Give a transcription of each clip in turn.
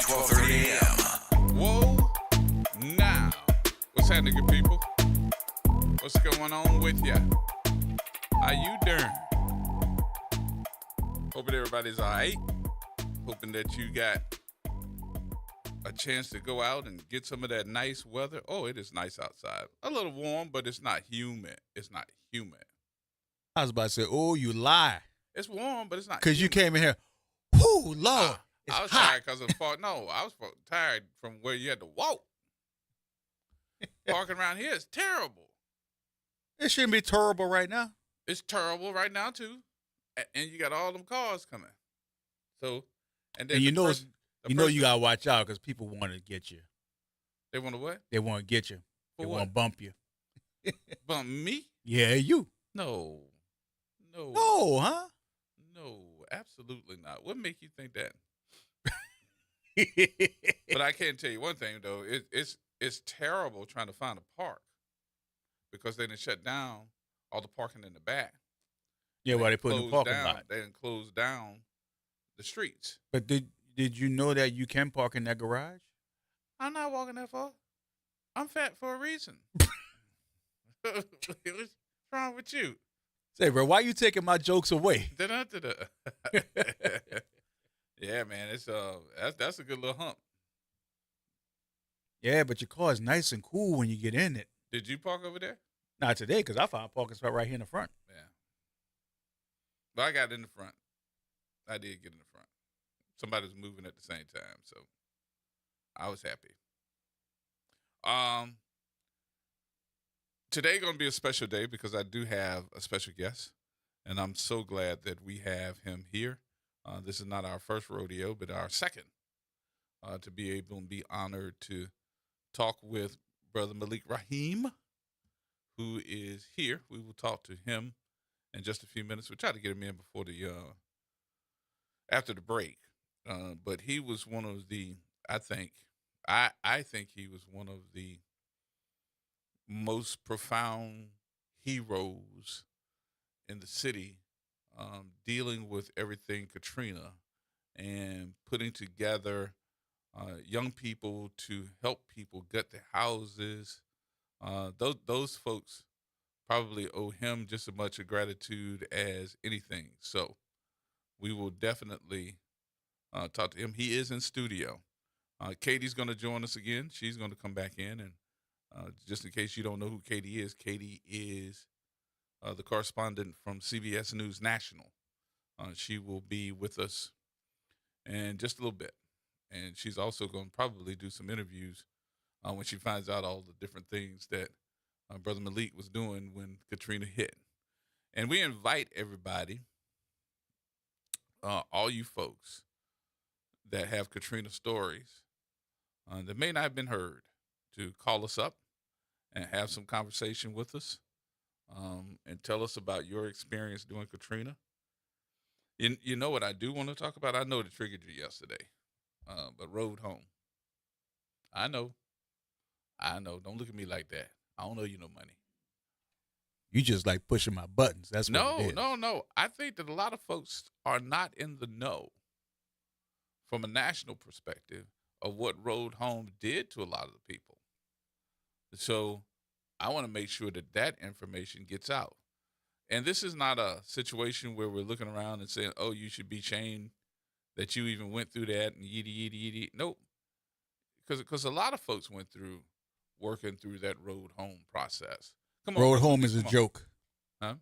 12:30 a.m. Whoa, now. What's happening, good people? What's going on with ya? How you doing? Hoping everybody's all right. Hoping that you got a chance to go out and get some of that nice weather. Oh, it is nice outside. A little warm, but it's not humid. It's not humid. I was about to say, oh, you lie. It's warm, but it's not Because you humid. came in here, whoo, Lord, it's I was hot. tired because of no, I was tired from where you had to walk. Parking around here is terrible. It shouldn't be terrible right now. It's terrible right now too, and you got all them cars coming. So, and then And you know, person- you gotta watch out because people want to get you. they want to what? They want to get you. For They what? want to bump you. Bump me? Yeah, you. No, No, huh? no, absolutely not. What make you think that? But I can tell you one thing though. It's terrible trying to find a park because they didn't shut down all the parking in the back. Yeah, why they put in the Closed parking down. lot. They didn't close down the streets. But did you know that you can park in that garage? I'm not walking that far. I'm fat for a reason. What's wrong with you? Say, bro, why you taking my jokes away? Da-da-da-da. Yeah, man, it's that's a good little hump. Yeah, but your car is nice and cool when you get in it. Did you park over there? Not today, because I found a parking spot right here in the front. Yeah. But I got in the front. I did get in the front. Somebody was moving at the same time, so I was happy. Today gonna be a special day because I do have a special guest, and I'm so glad that we have him here. This is not our first rodeo, but our second. To be able to be honored to talk with Brother Malik Rahim, who is here. We will talk to him in just a few minutes. We'll try to get him in before after the break. But he was one of the, I think he was one of the most profound heroes in the city, dealing with everything Katrina and putting together young people to help people get their houses. Those folks probably owe him just as much of gratitude as anything. So we will definitely talk to him. He is in studio. Katie's going to join us again. She's going to come back in. And just in case you don't know who Katie is the correspondent from CBS News National. She will be with us in just a little bit. And she's also going to probably do some interviews when she finds out all the different things that Brother Malik was doing when Katrina hit. And we invite everybody, all you folks that have Katrina stories that may not have been heard, to call us up and have some conversation with us and tell us about your experience doing Katrina. You know what I do want to talk about? I know it triggered you yesterday, but Road Home. I know. Don't look at me like that. I don't owe you no money. You just like pushing my buttons. That's what it is. No. I think that a lot of folks are not in the know from a national perspective of what Road Home did to a lot of the people. So I want to make sure that information gets out. And this is not a situation where we're looking around and saying, oh, you should be shamed that you even went through that and yiddy. Nope. Because a lot of folks went through working through that Road Home process. Come on. Road Home is a joke. Huh?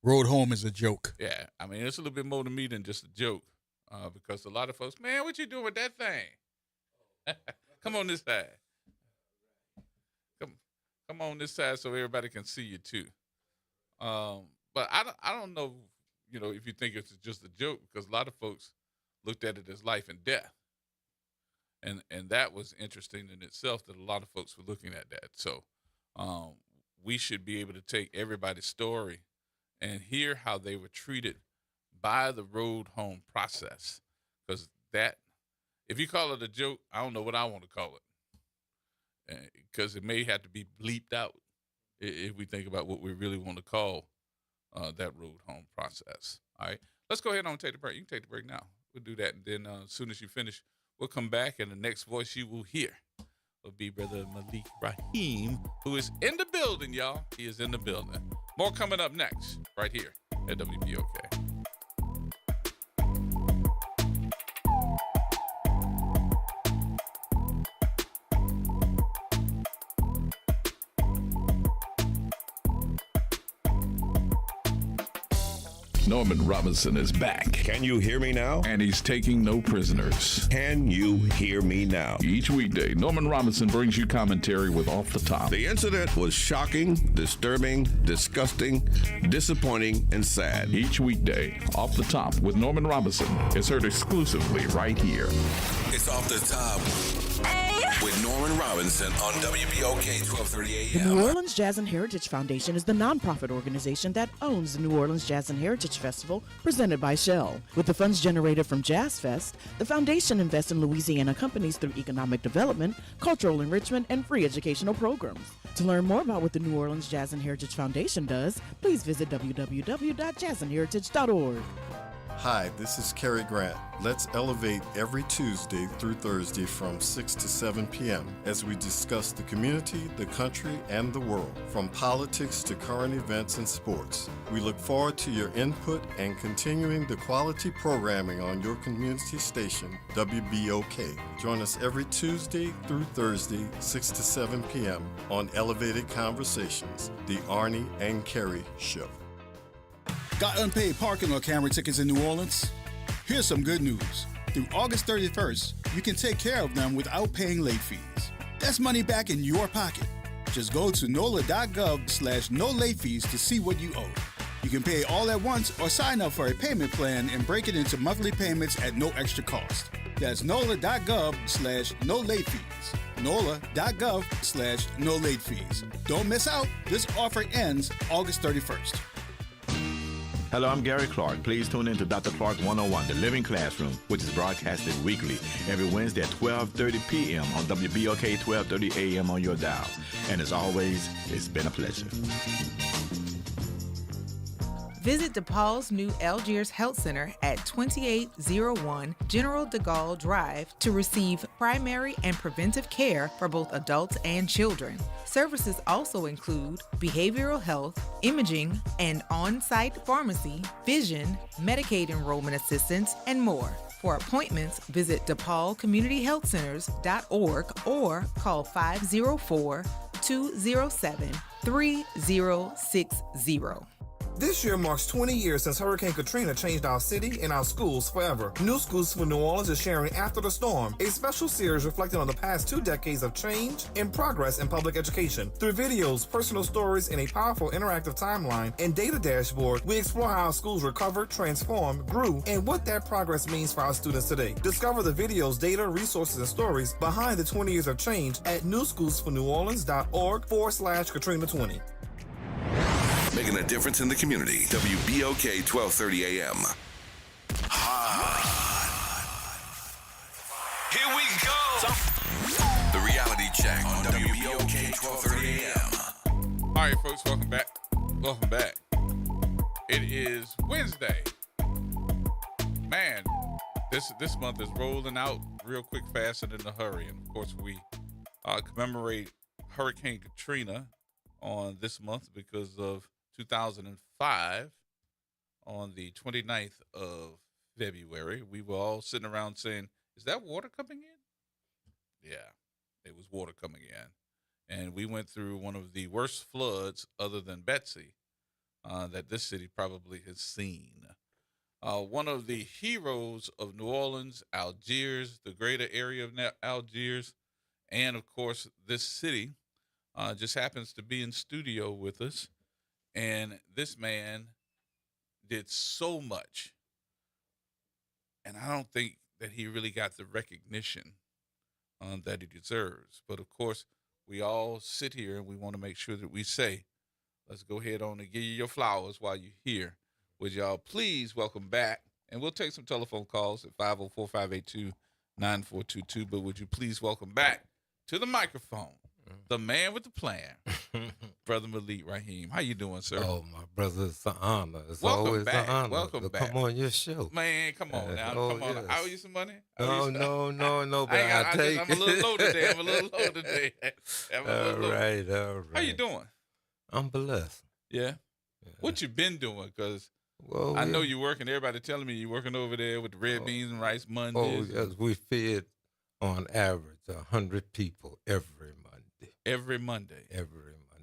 Road Home is a joke. Yeah. I mean, it's a little bit more to me than just a joke because a lot of folks, man, what you doing with that thing? Come on this side. Come on this side so everybody can see you too. But I don't know, if you think it's just a joke, because a lot of folks looked at it as life and death. And that was interesting in itself, that a lot of folks were looking at that. So we should be able to take everybody's story and hear how they were treated by the Road Home process. Because if you call it a joke, I don't know what I want to call it. Because it may have to be bleeped out if we think about what we really want to call that Road Home process. All right, let's go ahead and take the break. You can take the break now. We'll do that, and then as soon as you finish, We'll come back, and the next voice you will hear will be Brother Malik Rahim, who is in the building, y'all. He is in the building. More coming up next, right here at WBOK. Norman Robinson is back, Can you hear me now? and he's taking no prisoners. Can you hear me now? Each weekday, Norman Robinson brings you commentary with Off the Top. The incident was shocking, disturbing, disgusting, disappointing, and sad. Each weekday, Off the Top with Norman Robinson is heard exclusively right here. It's Off the Top with Norman Robinson on WBOK 1230 The AM. New Orleans Jazz and Heritage Foundation is the nonprofit organization that owns the New Orleans Jazz and Heritage Festival presented by Shell. With the funds generated from Jazz Fest, the foundation invests in Louisiana companies through economic development, cultural enrichment, and free educational programs. To learn more about what the New Orleans Jazz and Heritage Foundation does, please visit www.jazzandheritage.org. Hi, this is Cary Grant. Let's elevate every Tuesday through Thursday from 6 to 7 p.m. as we discuss the community, the country, and the world, from politics to current events and sports. We look forward to your input and continuing the quality programming on your community station, WBOK. Join us every Tuesday through Thursday, 6 to 7 p.m. on Elevated Conversations, the Arnie and Cary Show. Got unpaid parking or camera tickets in New Orleans? Here's some good news. Through August 31st, you can take care of them without paying late fees. That's money back in your pocket. Just go to NOLA.gov/no late fees to see what you owe. You can pay all at once or sign up for a payment plan and break it into monthly payments at no extra cost. That's NOLA.gov/no late fees. NOLA.gov/no late fees. Don't miss out. This offer ends August 31st. Hello, I'm Gary Clark. Please tune in to Dr. Clark 101, The Living Classroom, which is broadcasted weekly every Wednesday at 12:30 p.m. on WBOK 1230 a.m. on your dial. And as always, it's been a pleasure. Visit DePaul's new Algiers Health Center at 2801 General de Gaulle Drive to receive primary and preventive care for both adults and children. Services also include behavioral health, imaging, and on-site pharmacy, vision, Medicaid enrollment assistance, and more. For appointments, visit DePaulCommunityHealthCenters.org or call 504-207-3060. This year marks 20 years since Hurricane Katrina changed our city and our schools forever. New Schools for New Orleans is sharing After the Storm, a special series reflecting on the past 2 decades of change and progress in public education. Through videos, personal stories, and a powerful interactive timeline and data dashboard, we explore how our schools recovered, transformed, grew, and what that progress means for our students today. Discover the videos, data, resources, and stories behind the 20 years of change at newschoolsforneworleans.org/Katrina20. Making a difference in the community. WBOK 1230 AM. Here we go. The reality check on WBOK 1230 AM. All right, folks, welcome back. Welcome back. It is Wednesday. Man, this month is rolling out real quick, fast, and in a hurry. And, of course, we commemorate Hurricane Katrina on this month because of 2005 on the 29th of February. We were all sitting around saying, is that water coming in? Yeah, it was water coming in. And we went through one of the worst floods other than Betsy that this city probably has seen. One of the heroes of New Orleans, Algiers, the greater area of Algiers, and, of course, this city just happens to be in studio with us. And this man did so much, and I don't think that he really got the recognition that he deserves. But, of course, we all sit here and we want to make sure that we say, let's go ahead on and give you your flowers while you're here. Would y'all please welcome back, and we'll take some telephone calls at 504-582-9422, but would you please welcome back to the microphone the man with the plan, Brother Malik Raheem. How you doing, sir? Oh, my brother, it's an honor. It's Welcome always back. an honor Welcome to back. come on your show. Man, come on now. Oh, Come on. yes. I owe you some money? No, but I'm a little low today. I'm a little low. All right. How you doing? I'm blessed. Yeah. What you been doing? Because Well, I know you're working. Everybody telling me you're working over there with the red beans and rice Oh, Mondays. yes, we fed on average 100 people every Monday. Every Monday.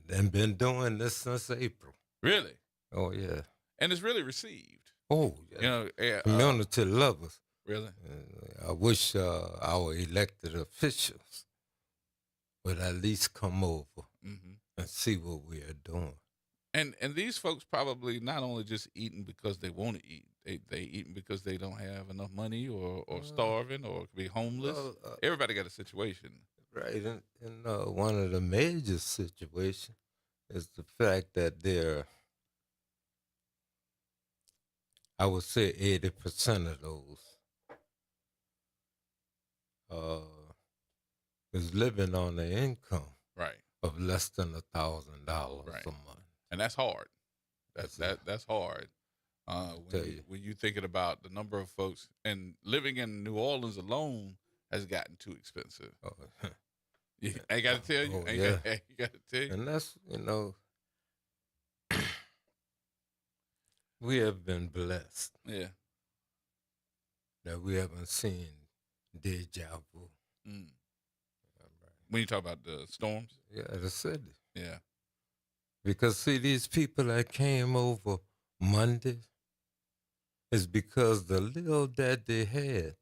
And been doing this since April. Really? Oh, yeah. And it's really received. Oh, yeah. You know, Community lovers. Really? I wish our elected officials would at least come over and see what we are doing. And these folks probably not only just eating because they want to eat, they eating because they don't have enough money or starving or could be homeless. Everybody got a situation. Right. And one of the major situations is the fact that I would say 80% of those is living on an income of less than $1,000 a month. And that's hard. That's hard. When you're thinking about the number of folks, and living in New Orleans alone has gotten too expensive. I got to tell you. Yeah. You got to tell you. And that's, we have been blessed. Yeah. That we haven't seen deja vu. When you talk about the storms? Yeah, the city. Yeah. Because, see, these people that came over Monday is because the little that they had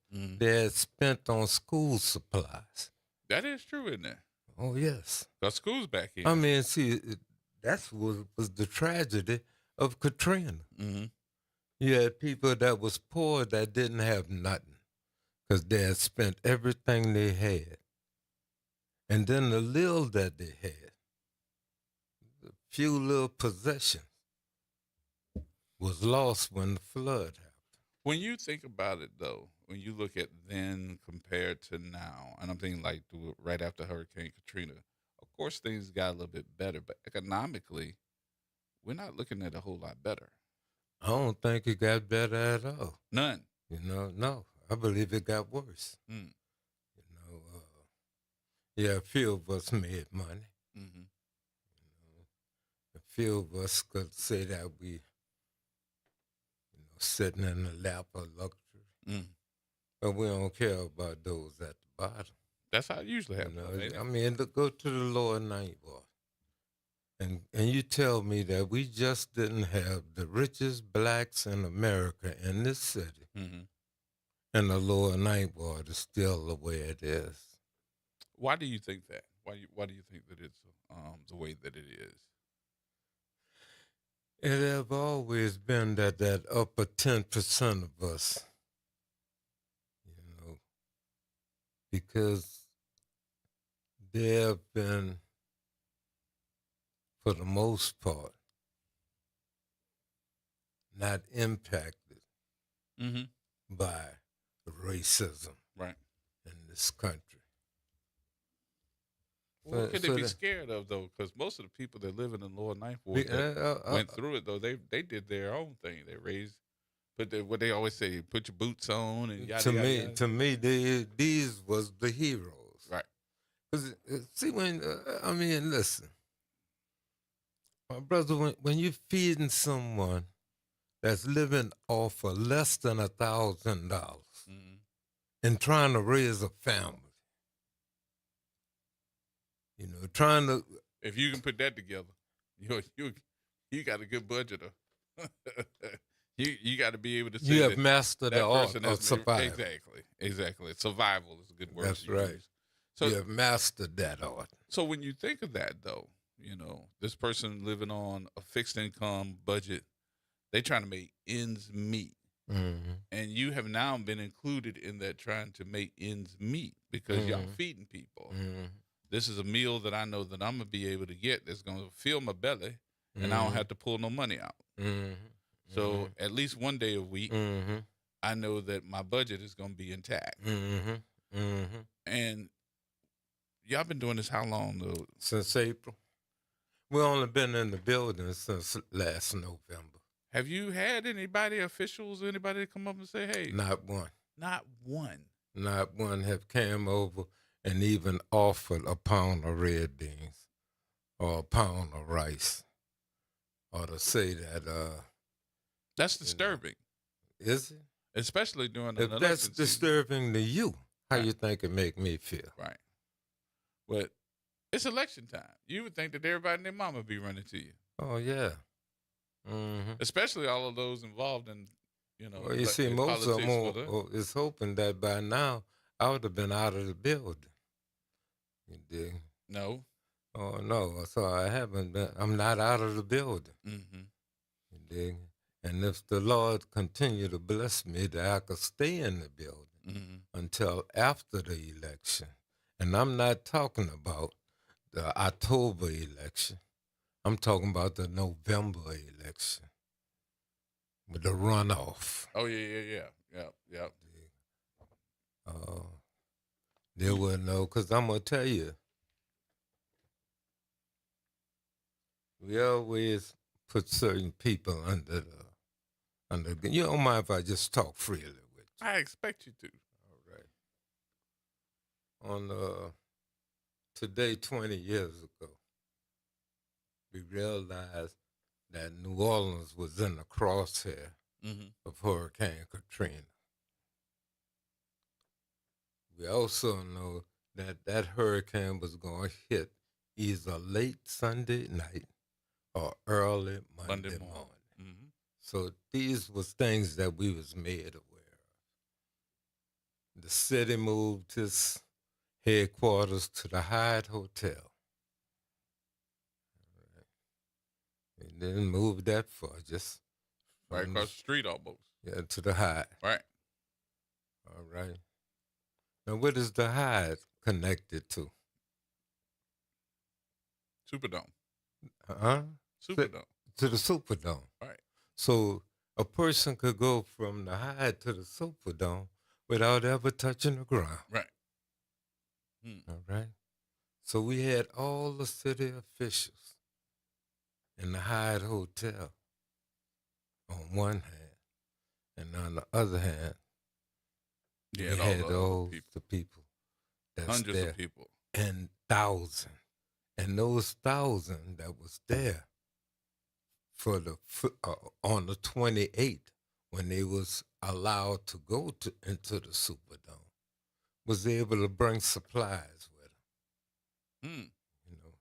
spent on school supplies. That is true, isn't it? Oh, yes. Because school's back in. I mean, see, that's what was the tragedy of Katrina. You had people that was poor that didn't have nothing because they had spent everything they had. And then the little that they had, few little possessions, was lost when the flood happened. When you think about it, though, when you look at then compared to now, and I'm thinking like right after Hurricane Katrina, of course things got a little bit better, but economically, we're not looking at a whole lot better. I don't think it got better at all. None. No. I believe it got worse. Yeah, a few of us made money. A few of us could say that we, sitting in the lap of luxury. But we don't care about those at the bottom. That's how it usually happens. I mean, go to the lower ninth ward. And you tell me that we just didn't have the richest blacks in America in this city. And the lower ninth ward is still the way it is. Why do you think that? Why do you think that it's the way that it is? It have always been that upper 10% of us, because they have been, for the most part, not impacted by racism in this country. What could they be scared of, though? Because most of the people that live in the lower ninth ward went through it, though, they did their own thing. They raised, what they always say, put your boots on and yada, yada. To me, these was the heroes. Right. Because, see, listen. My brother, when you're feeding someone that's living off of less than $1,000 and trying to raise a family, trying to. If you can put that together, you got a good budget. You got to be able to say you have mastered the art of survival. Exactly. Survival is a good word. That's right. So you have mastered that art. So when you think of that, though, this person living on a fixed income budget, they trying to make ends meet. And you have now been included in that trying to make ends meet because y'all feeding people. This is a meal that I know that I'm going to be able to get that's going to fill my belly, and I don't have to pull no money out. So at least one day a week, I know that my budget is going to be intact. And y'all been doing this how long, though? Since April. We only been in the building since last November. Have you had anybody, officials, anybody come up and say, hey? Not one. Not one. Not one have came over and even offered a pound of red beans or a pound of rice, or to say that. That's disturbing. Is it? Especially during an If election that's season. disturbing to you, how you think it make me feel? Right. But it's election time. You would think that everybody and their mama be running to you. Oh, yeah. Mm-hmm. Especially all of those involved in, Well, you see, most of them is hoping that by now I would have been out of the building. You dig? No. Oh, no. So I haven't been. I'm not out of the building. Mm-hmm. You dig? And if the Lord continue to bless me, that I could stay in the building until after the election. And I'm not talking about the October election. I'm talking about the November election with the runoff. Oh, yeah. There were no, because I'm going to tell you, we always put certain people under, you don't mind if I just talk freely with you? I expect you to. All right. On today, 20 years ago, we realized that New Orleans was in the crosshair of Hurricane Katrina. We also know that that hurricane was going to hit either late Sunday night or early Monday morning. Mm-hmm. So these was things that we was made aware of. The city moved its headquarters to the Hyatt Hotel. It didn't move that far, just right across the street almost. Yeah, to the Hyatt. Right. All right. Now, what is the Hyatt connected to? Superdome. Superdome. To the Superdome. Right. So a person could go from the Hyatt to the Superdome without ever touching the ground. Right. All right. So we had all the city officials in the Hyatt Hotel on one hand, and on the other hand, we had all the people that's hundreds there, of people, and thousands, and those 1,000 that was there for the on the 28th when they was allowed to go into the Superdome, was able to bring supplies with them. You know,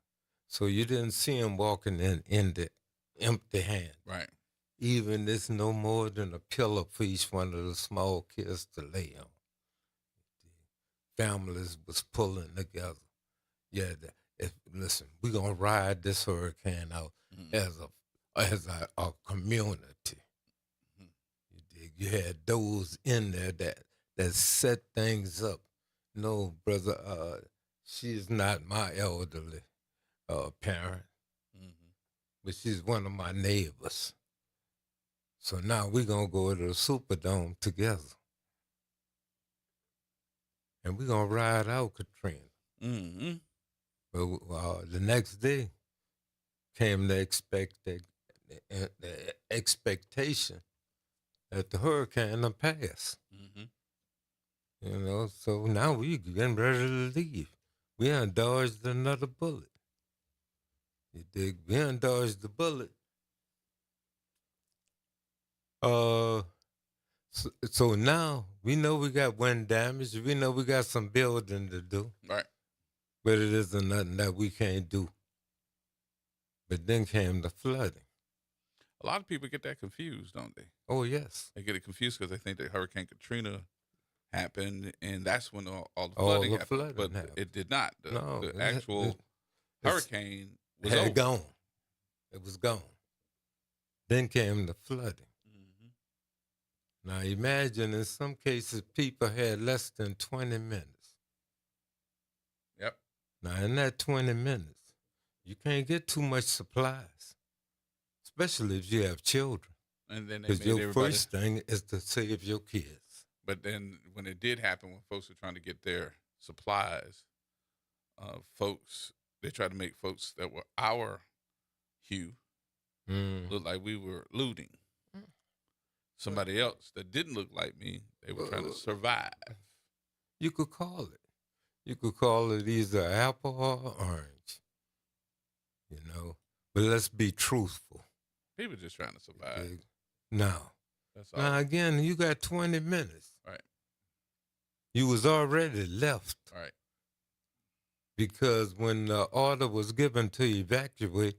so you didn't see them walking in the empty hand. Right. Even it's no more than a pillow for each one of the small kids to lay on. Families was pulling together. Yeah, listen, we're gonna ride this hurricane out as a community. You dig? You had those in there that set things up. No, brother, she's not my elderly parent, but she's one of my neighbors. So now we're going to go to the Superdome together. And we're going to ride out Katrina. Mm-hmm. But the next day came the expectation that the hurricane will pass. You know, so now we getting ready to leave. We done dodged another bullet. You dig? We done dodged the bullet. So now we know we got wind damage. We know we got some building to do. Right. But it isn't nothing that we can't do. But then came the flooding. A lot of people get that confused, don't they? Oh, yes. They get it confused because they think that Hurricane Katrina happened, and that's when all the flooding happened. But it did not. The actual hurricane was over. Gone. It was gone. Then came the flooding. Now imagine in some cases people had less than 20 minutes. Yep. Now in that 20 minutes, you can't get too much supplies, especially if you have children. And then because your first thing is to save your kids. But then when it did happen, when folks were trying to get their supplies, they tried to make folks that were our hue. Mm. Looked like we were looting. Somebody else that didn't look like me, they were trying to survive. You could call it. You could call it either apple or orange. You know, but let's be truthful. People just trying to survive. Now, That's all. now again, you got 20 minutes. Right. You was already left. Right. Because when the order was given to evacuate,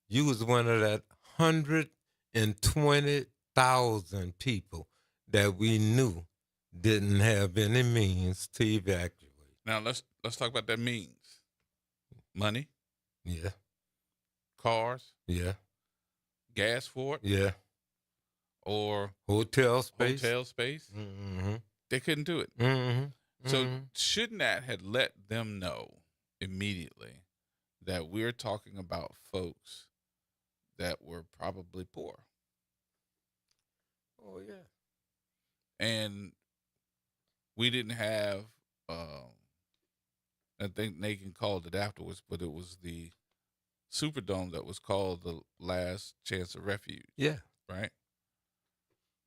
you was one of that 120,000 people that we knew didn't have any means to evacuate. Now let's talk about that means. Money. Yeah. Cars. Yeah. Gas for it. Yeah. Or hotel space. Mm-hmm. They couldn't do it. Mm-hmm. So shouldn't that have let them know immediately that we're talking about folks that were probably poor? Oh, yeah. And we didn't have, I think Nathan called it afterwards, but it was the Superdome that was called the Last Chance of Refuge. Yeah. Right?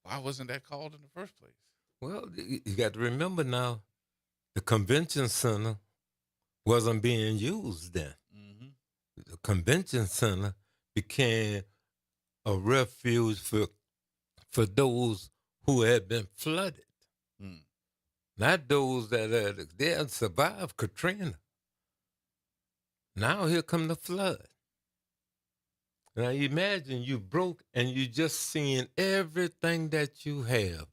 Why wasn't that called in the first place? Well, you got to remember now, the convention center wasn't being used then. Mm-hmm. The convention center became a refuge for those who had been flooded. Mm. Not those that had survived Katrina. Now here come the flood. Now imagine you broke and you just seeing everything that you have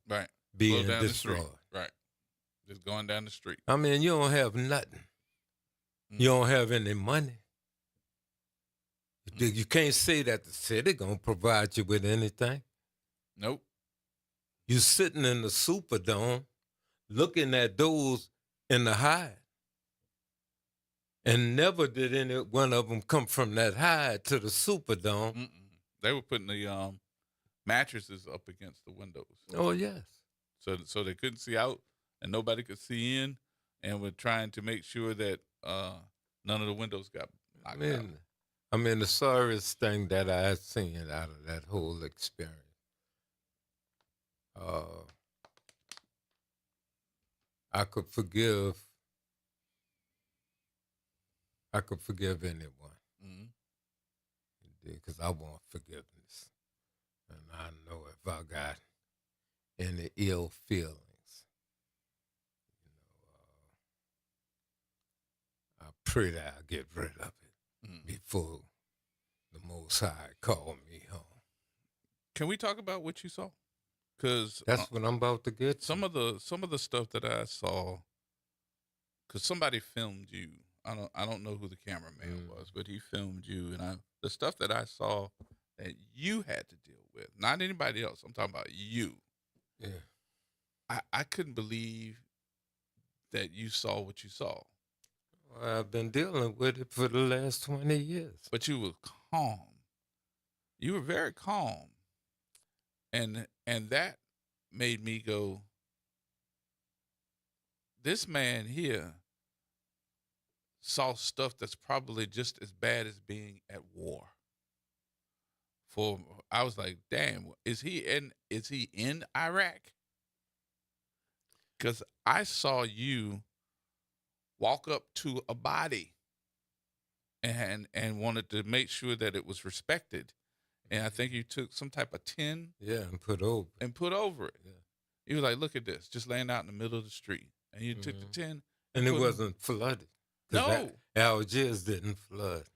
being destroyed. Right. Just going down the street. I mean, you don't have nothing. You don't have any money. You can't say that the city gonna provide you with anything. Nope. You sitting in the Superdome looking at those in the hide. And never did any one of them come from that hide to the Superdome. Mm-mm. They were putting the mattresses up against the windows. Oh, yes. So they couldn't see out and nobody could see in, and we're trying to make sure that none of the windows got knocked out. I mean, the sorriest thing that I had seen out of that whole experience, I could forgive anyone. Because I want forgiveness. And I know if I got any ill feelings, I pray that I get rid of it before the Most High call me home. Can we talk about what you saw? Because that's what I'm about to get. Some of the stuff that I saw, because somebody filmed you. I don't know who the cameraman was, but he filmed you, and the stuff that I saw that you had to deal with, not anybody else. I'm talking about you. Yeah. I couldn't believe that you saw what you saw. Well, I've been dealing with it for the last 20 years. But you were calm. You were very calm. And that made me go, this man here saw stuff that's probably just as bad as being at war. I was like, damn, is he in Iraq? Because I saw you walk up to a body and wanted to make sure that it was respected. And I think you took some type of tin. Yeah, and put over it. Yeah. You was like, look at this, just laying out in the middle of the street. And you took the tin. And it wasn't flooded. No. Algiers didn't flood.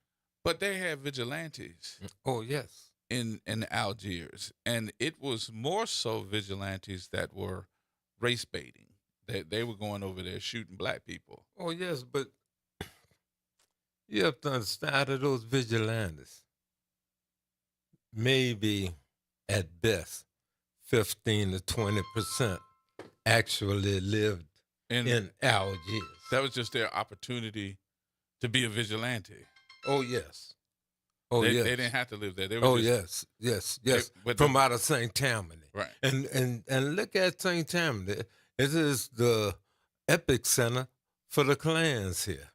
But they had vigilantes. Oh, yes. In Algiers. And it was more so vigilantes that were race baiting. They were going over there shooting black people. Oh, yes, but you have to understand, out of those vigilantes, maybe at best 15 to 20% actually lived in Algiers. That was just their opportunity to be a vigilante. Oh, yes. Oh, yes. They didn't have to live there. They were yes. From out of St. Tammany. Right. And look at St. Tammany. It is the epicenter for the clans here.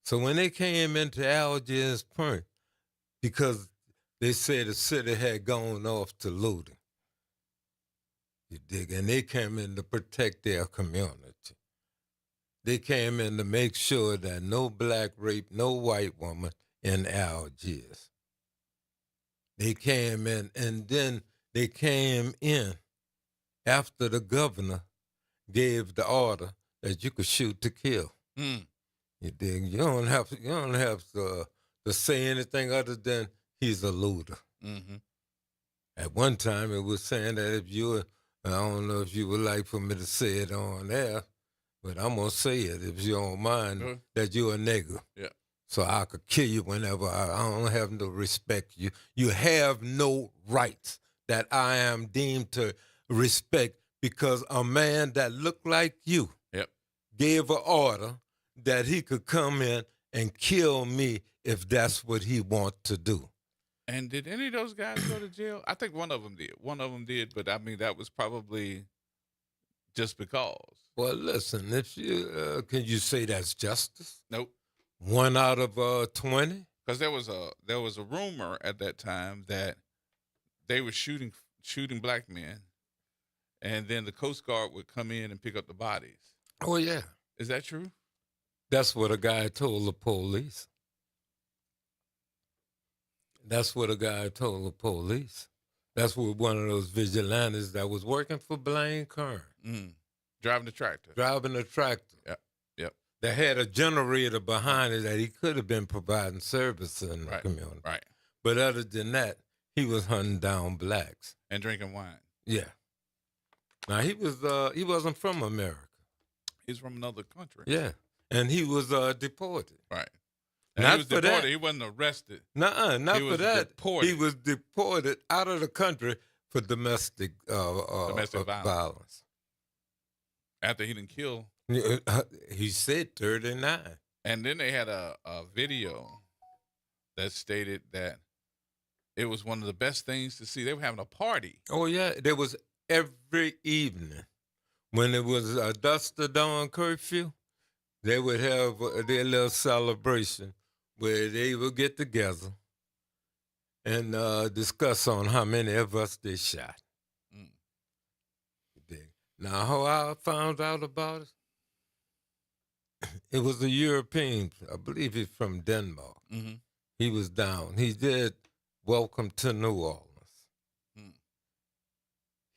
So when they came into Algiers Point, because they said the city had gone off to looting. You dig? And they came in to protect their community. They came in to make sure that no black raped no white woman in Algiers. They came in, and then they came in after the governor gave the order that you could shoot to kill. Mm. You dig? You don't have to say anything other than he's a looter. Mm-hmm. At one time, it was saying that if you were, I don't know if you would like for me to say it on there, but I'm going to say it if you don't mind, that you're a nigger. Yeah. So I could kill you whenever I don't have no respect. You have no rights that I am deemed to respect because a man that looked like you gave an order that he could come in and kill me if that's what he wants to do. And did any of those guys go to jail? I think one of them did. One of them did, but I mean, that was probably just because. Well, listen, if you can you say that's justice? Nope. 1 out of 20? Because there was a rumor at that time that they were shooting black men, and then the Coast Guard would come in and pick up the bodies. Oh, yeah. Is that true? That's what a guy told the police. That's what a guy told the police. That's what one of those vigilantes that was working for Blaine Kern. Driving the tractor. Yep. That had a generator behind it that he could have been providing service in the community. Right. But other than that, he was hunting down blacks. And drinking wine. Yeah. Now, he wasn't from America. He's from another country. Yeah. And he was deported. Right. And Not he was for deported. that. He wasn't arrested. Nuh-uh, not He for was that. deported. He was deported out of the country for domestic violence. After he didn't kill. He said 39. And then they had a video that stated that it was one of the best things to see. They were having a party. Oh, yeah. There was every evening. When it was a dusk to dawn curfew, they would have their little celebration where they would get together and discuss on how many of us they shot. Now, how I found out about it, it was a European, I believe he's from Denmark. Mm-hmm. He was down. He did Welcome to New Orleans.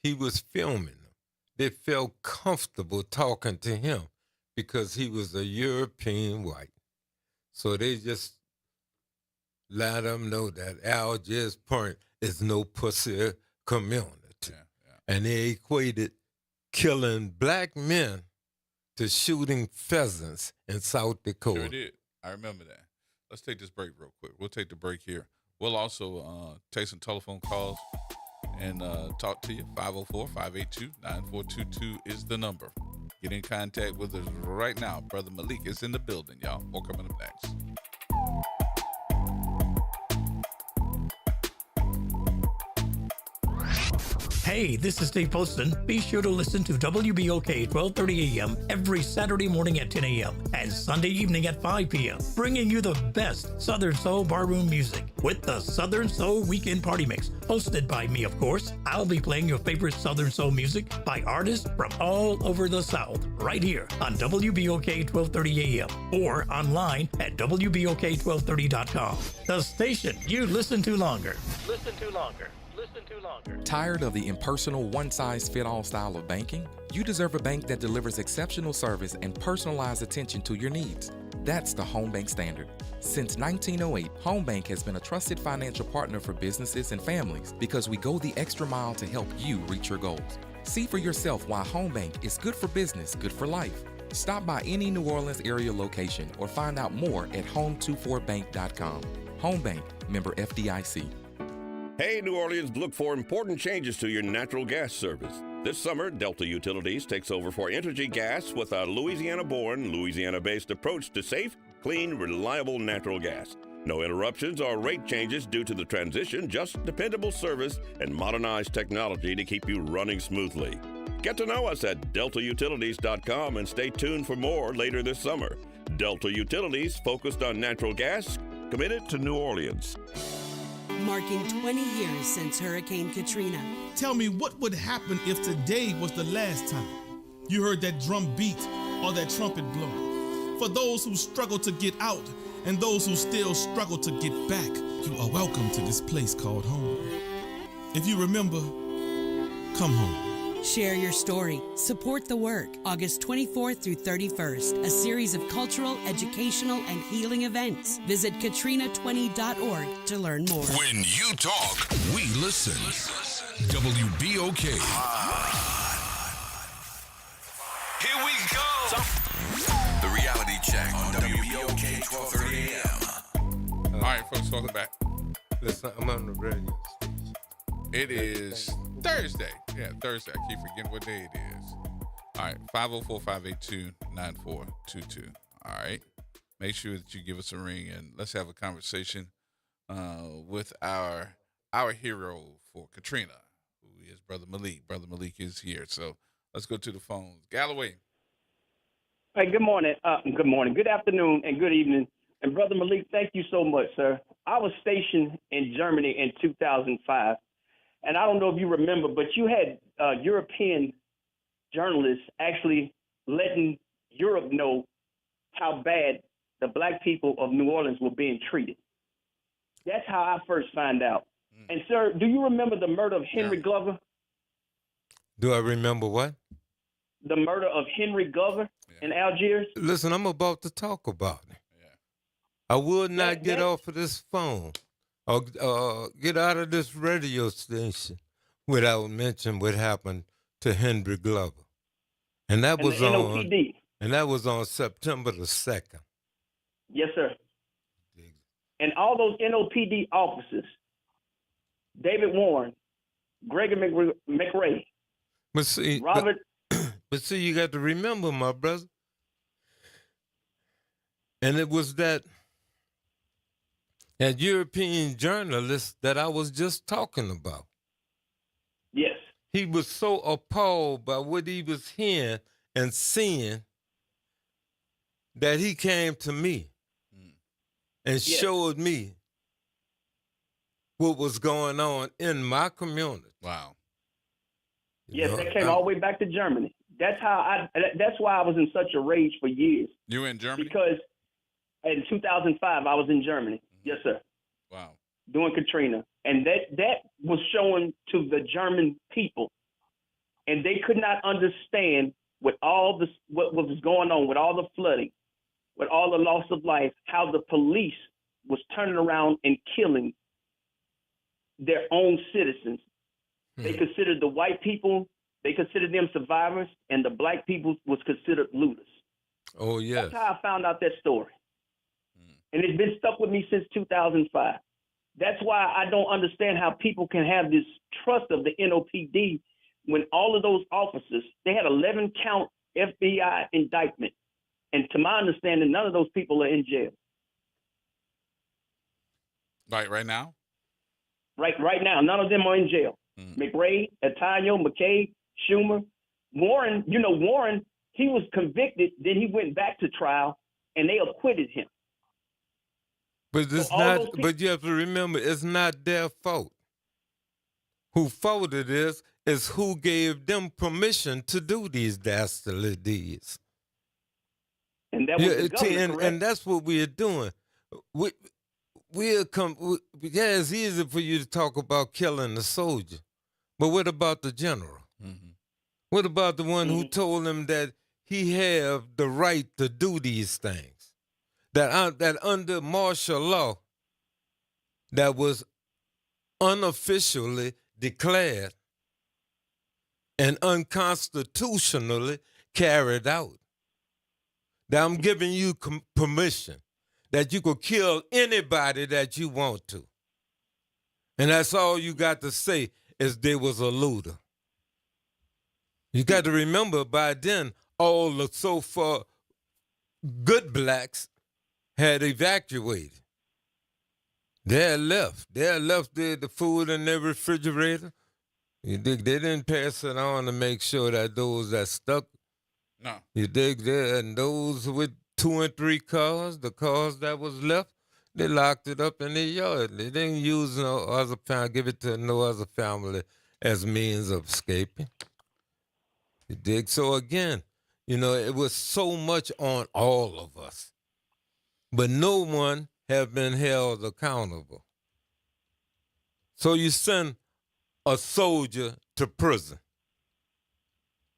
He was filming them. They felt comfortable talking to him because he was a European white. So they just let them know that Algiers Point is no pussy community. And they equated killing black men to shooting pheasants in South Dakota. Sure did. I remember that. Let's take this break real quick. We'll take the break here. We'll also take some telephone calls and talk to you. 504-582-9422 is the number. Get in contact with us right now. Brother Malik is in the building, y'all. More coming up next. Hey, this is Steve Poston. Be sure to listen to WBOK 1230 AM every Saturday morning at 10 a.m. and Sunday evening at 5 p.m., bringing you the best Southern Soul barroom music with the Southern Soul Weekend Party Mix, hosted by me, of course. I'll be playing your favorite Southern Soul music by artists from all over the South, right here on WBOK 1230 AM or online at WBOK1230.com. The station you listen to longer. Listen to longer. Tired of the impersonal, one-size-fit-all style of banking? You deserve a bank that delivers exceptional service and personalized attention to your needs. That's the Home Bank Standard. Since 1908, Home Bank has been a trusted financial partner for businesses and families because we go the extra mile to help you reach your goals. See for yourself why Home Bank is good for business, good for life. Stop by any New Orleans area location or find out more at home24bank.com. Home Bank, member FDIC. Hey, New Orleans, look for important changes to your natural gas service. This summer, Delta Utilities takes over for Entergy Gas with a Louisiana-born, Louisiana-based approach to safe, clean, reliable natural gas. No interruptions or rate changes due to the transition, just dependable service and modernized technology to keep you running smoothly. Get to know us at deltautilities.com and stay tuned for more later this summer. Delta Utilities, focused on natural gas, committed to New Orleans. marking 20 years since Hurricane Katrina. Tell me, what would happen if today was the last time you heard that drum beat or that trumpet blow? For those who struggle to get out and those who still struggle to get back, you are welcome to this place called home. If you remember, come home. Share your story. Support the work. August 24th through 31st. A series of cultural, educational, and healing events. Visit katrina20.org to learn more. When you talk, we listen. WBOK. Here we go. The reality check on WBOK 1230 AM. All right, folks, welcome back. Listen, I'm on the radio. It is Thursday. Yeah, Thursday. I keep forgetting what day it is. All right, 504-582-9422. All right. Make sure that you give us a ring and let's have a conversation with our hero for Katrina, who is Brother Malik. Brother Malik is here. So let's go to the phones. Galloway. Hey, good morning. Good afternoon and good evening. And Brother Malik, thank you so much, sir. I was stationed in Germany in 2005. And I don't know if you remember, but you had European journalists actually letting Europe know how bad the black people of New Orleans were being treated. That's how I first found out. And, sir, do you remember the murder of Henry Glover? Do I remember what? The murder of Henry Glover in Algiers? Listen, I'm about to talk about it. I will not get off of this phone or get out of this radio station without mentioning what happened to Henry Glover. And that was on September the 2nd. Yes, sir. And all those NOPD officers, David Warren, Gregory McRae, but see, Robert. But see, you got to remember, my brother. And it was that European journalist that I was just talking about. Yes. He was so appalled by what he was hearing and seeing that he came to me and showed me what was going on in my community. Wow. Yes, that came all the way back to Germany. That's why I was in such a rage for years. You were in Germany? Because in 2005, I was in Germany. Yes, sir. Wow. Doing Katrina. And that was shown to the German people. And they could not understand with all this, what was going on, with all the flooding, with all the loss of life, how the police was turning around and killing their own citizens. They considered the white people, they considered them survivors, and the black people was considered looters. Oh, yes. That's how I found out that story. And it's been stuck with me since 2005. That's why I don't understand how people can have this trust of the NOPD when all of those officers, they had 11-count FBI indictment. And to my understanding, none of those people are in jail. Right now? Right now, none of them are in jail. McRae, Atano, McCabe, Schumer, Warren, Warren, he was convicted, then he went back to trial, and they acquitted him. But it's not. But you have to remember, it's not their fault. Who fault it is who gave them permission to do these dastardly deeds. And that was the government, and that's what we are doing. It's easy for you to talk about killing the soldier, but what about the general? Mm-hmm. What about the one who told him that he have the right to do these things? That under martial law that was unofficially declared and unconstitutionally carried out. That I'm giving you permission that you could kill anybody that you want to. And that's all you got to say is there was a looter. You got to remember by then all the so far good blacks had evacuated. They had left. They had left the food in their refrigerator. You dig? They didn't pass it on to make sure that those that stuck. No. You dig? And those with 2 and 3 cars, the cars that was left, They locked it up in their yard. They didn't use no other family, give it to no other family as means of escaping. You dig? So again, it was so much on all of us. But no one have been held accountable. So you send a soldier to prison,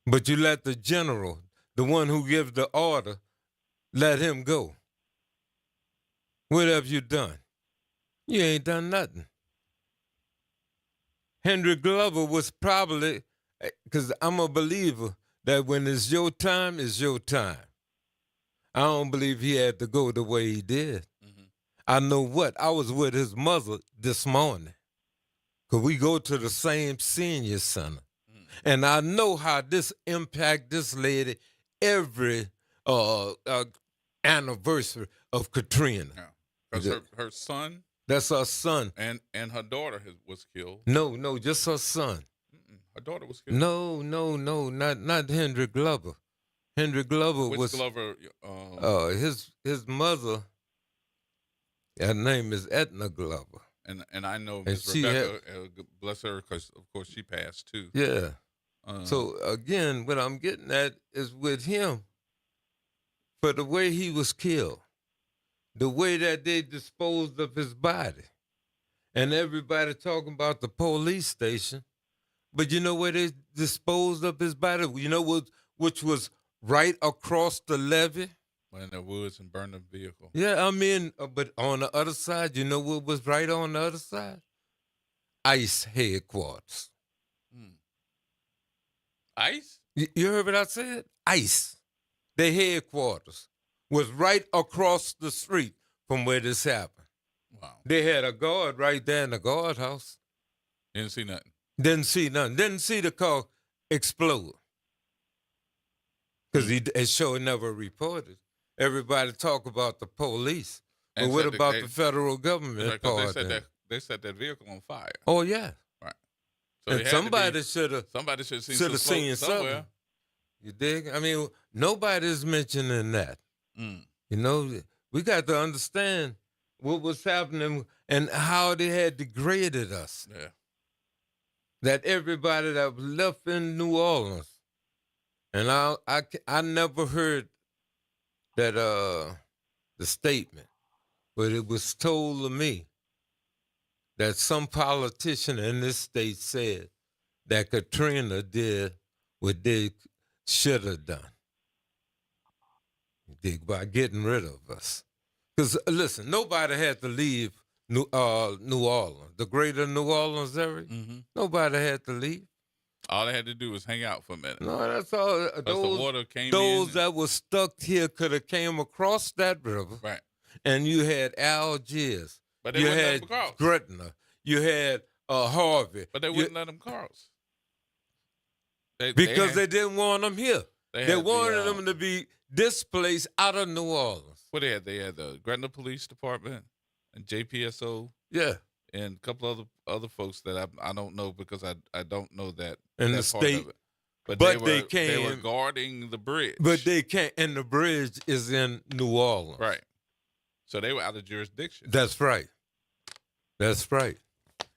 but you let the general, the one who gives the order, let him go. What have you done? You ain't done nothing. Henry Glover was probably, because I'm a believer that when it's your time, it's your time. I don't believe he had to go the way he did. Mm-hmm. I know what? I was with his mother this morning, because we go to the same senior center. Mm-hmm. And I know how this impact this lady every anniversary of Katrina. Yeah. Because her son. That's her son. And her daughter was killed. No, just her son. Her daughter was killed. No, not Henry Glover. Henry Glover Which was Glover. His mother. Her name is Edna Glover. And I know Miss Rebecca, bless her, because of course she passed too. Yeah. So again, what I'm getting at is with him, for the way he was killed, the way that they disposed of his body, and everybody talking about the police station, but you know where they disposed of his body? You know which was right across the levee? In the woods and burned the vehicle. Yeah, I mean, but on the other side, you know what was right on the other side? ICE headquarters. ICE? You heard what I said? ICE. Their headquarters was right across the street from where this happened. Wow. They had a guard right there in the guardhouse. Didn't see nothing. Didn't see nothing. Didn't see the car explode. Because it sure never reported. Everybody talk about the police. But what about the federal government part? They set that vehicle on fire. Oh, yeah. Right. So and somebody should have seen something. You dig? I mean, nobody's mentioning that. You know, we got to understand what was happening and how they had degraded us. Yeah. That everybody that was left in New Orleans, and I never heard that the statement, but it was told to me that some politician in this state said that Katrina did what they should have done. By getting rid of us. Because, listen, nobody had to leave New Orleans, the greater New Orleans area. Mm-hmm. Nobody had to leave. All they had to do was hang out for a minute. No, that's all. The water came those that were stuck here could have came across that river. Right. And you had Algiers. But they wouldn't let them cross. Gretna. You had Harvey. But they wouldn't let them cross. They didn't want them here. They wanted them to be displaced out of New Orleans. What they had? They had the Gretna Police Department and JPSO. Yeah. And a couple other folks that I don't know because I don't know that. In the state. Of it. But they were guarding the bridge. But they can't, and the bridge is in New Orleans. Right. So they were out of jurisdiction. That's right. That's right.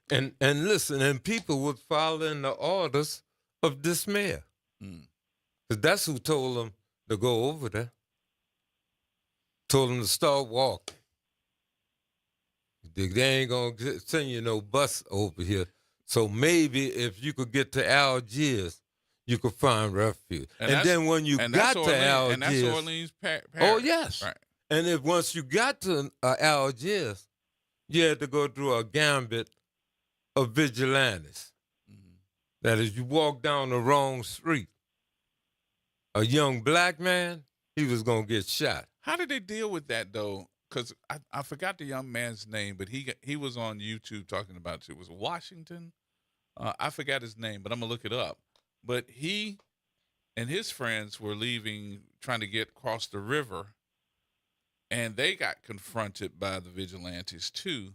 And listen, and people were following the orders of this mayor. Because that's who told them to go over there. Told them to start walking. They ain't going to send you no bus over here. So maybe if you could get to Algiers, you could find refuge. And then when you got to Algiers. And that's Orleans Parish. Oh, yes. Right. And if once you got to Algiers, you had to go through a gambit of vigilantes. Mm-hmm. That is, you walk down the wrong street, a young black man, he was going to get shot. How did they deal with that, though? Because I forgot the young man's name, but he was on YouTube talking about it. It was Washington. I forgot his name, but I'm going to look it up. But he and his friends were leaving, trying to get across the river, and they got confronted by the vigilantes, too,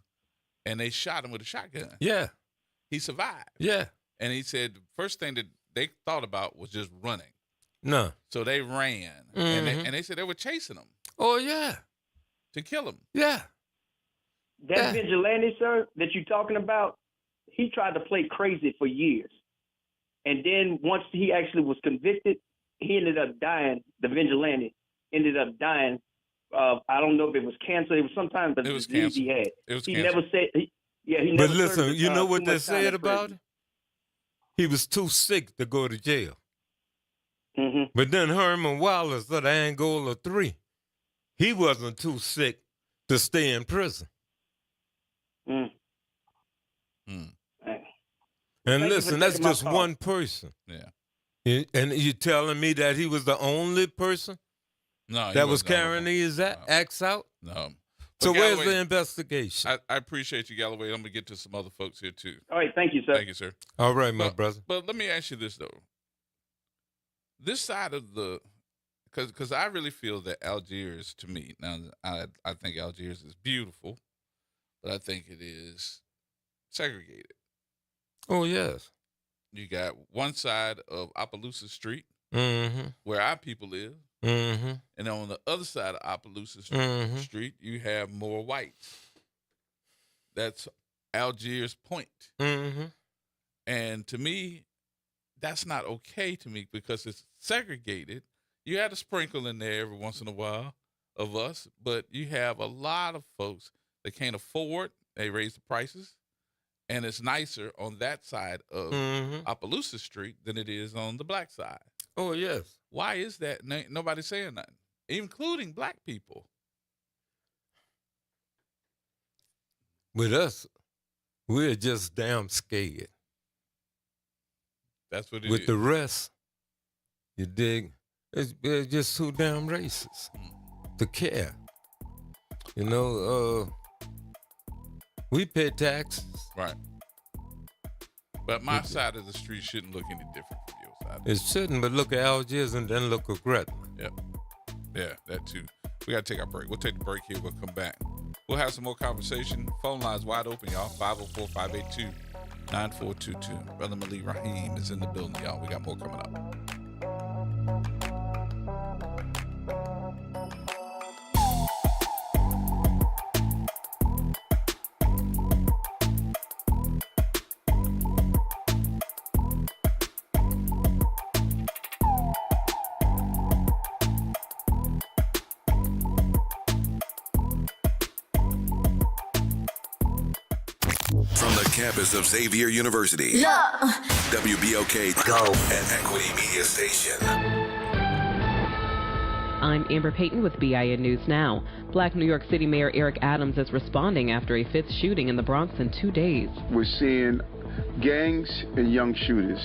and they shot him with a shotgun. Yeah. He survived. Yeah. And he said the first thing that they thought about was just running. No. So they ran, and they said they were chasing him. Oh, yeah. To kill him. Yeah. That vigilante, sir, that you're talking about, he tried to play crazy for years. And then once he actually was convicted, he ended up dying. The vigilante ended up dying. I don't know if it was cancer. It was some kind of disease he had. It was he cancer. never said. He But never listen, served, you know what too they much time said in about prison. it? He was too sick to go to jail. Mm-hmm. But then Herman Wallace of the Angola 3, he wasn't too sick to stay in prison. Mm. And Thank you listen, for that's taking my just call. one person. Yeah. And you telling me that he was the only person No, he that was wasn't the only carrying one. these acts out? No. So But where's Galloway, the investigation? I appreciate you, Galloway. I'm going to get to some other folks here, too. All right, thank you, sir. Thank you, sir. All right, my brother. But let me ask you this, though. This side of the – because I really feel that Algiers, to me – now, I think Algiers is beautiful, but I think it is segregated. Oh, yes. You got one side of Opelousas Street, Mm-hmm. where our people live. Mm-hmm. And on the other side of Opelousas Street, you have more whites. That's Algiers Point. Mm-hmm. And to me, that's not okay to me because it's segregated. You had a sprinkle in there every once in a while of us, but you have a lot of folks that can't afford. They raise the prices. And it's nicer on that side of Opelousas Street than it is on the black side. Oh, yes. Why is that? Nobody's saying nothing, including black people. With us, we're just damn scared. That's what it With is. the rest, you dig, it's just too damn racist to care. You know, we pay taxes. Right. But my side of the street shouldn't look any different from your side. It shouldn't, but look at Algiers and then look at Gretna. Yep. Yeah, that too. We got to take our break. We'll take the break here. We'll come back. We'll have some more conversation. Phone lines wide open, y'all. 504-582-9422. Brother Malik Rahim is in the building, y'all. We got more coming up. From the campus of Xavier University, WBOK Go and Equity Media Station. I'm Amber Payton with BIN News Now. Black New York City Mayor Eric Adams is responding after a fifth shooting in the Bronx in 2 days. We're seeing gangs and young shooters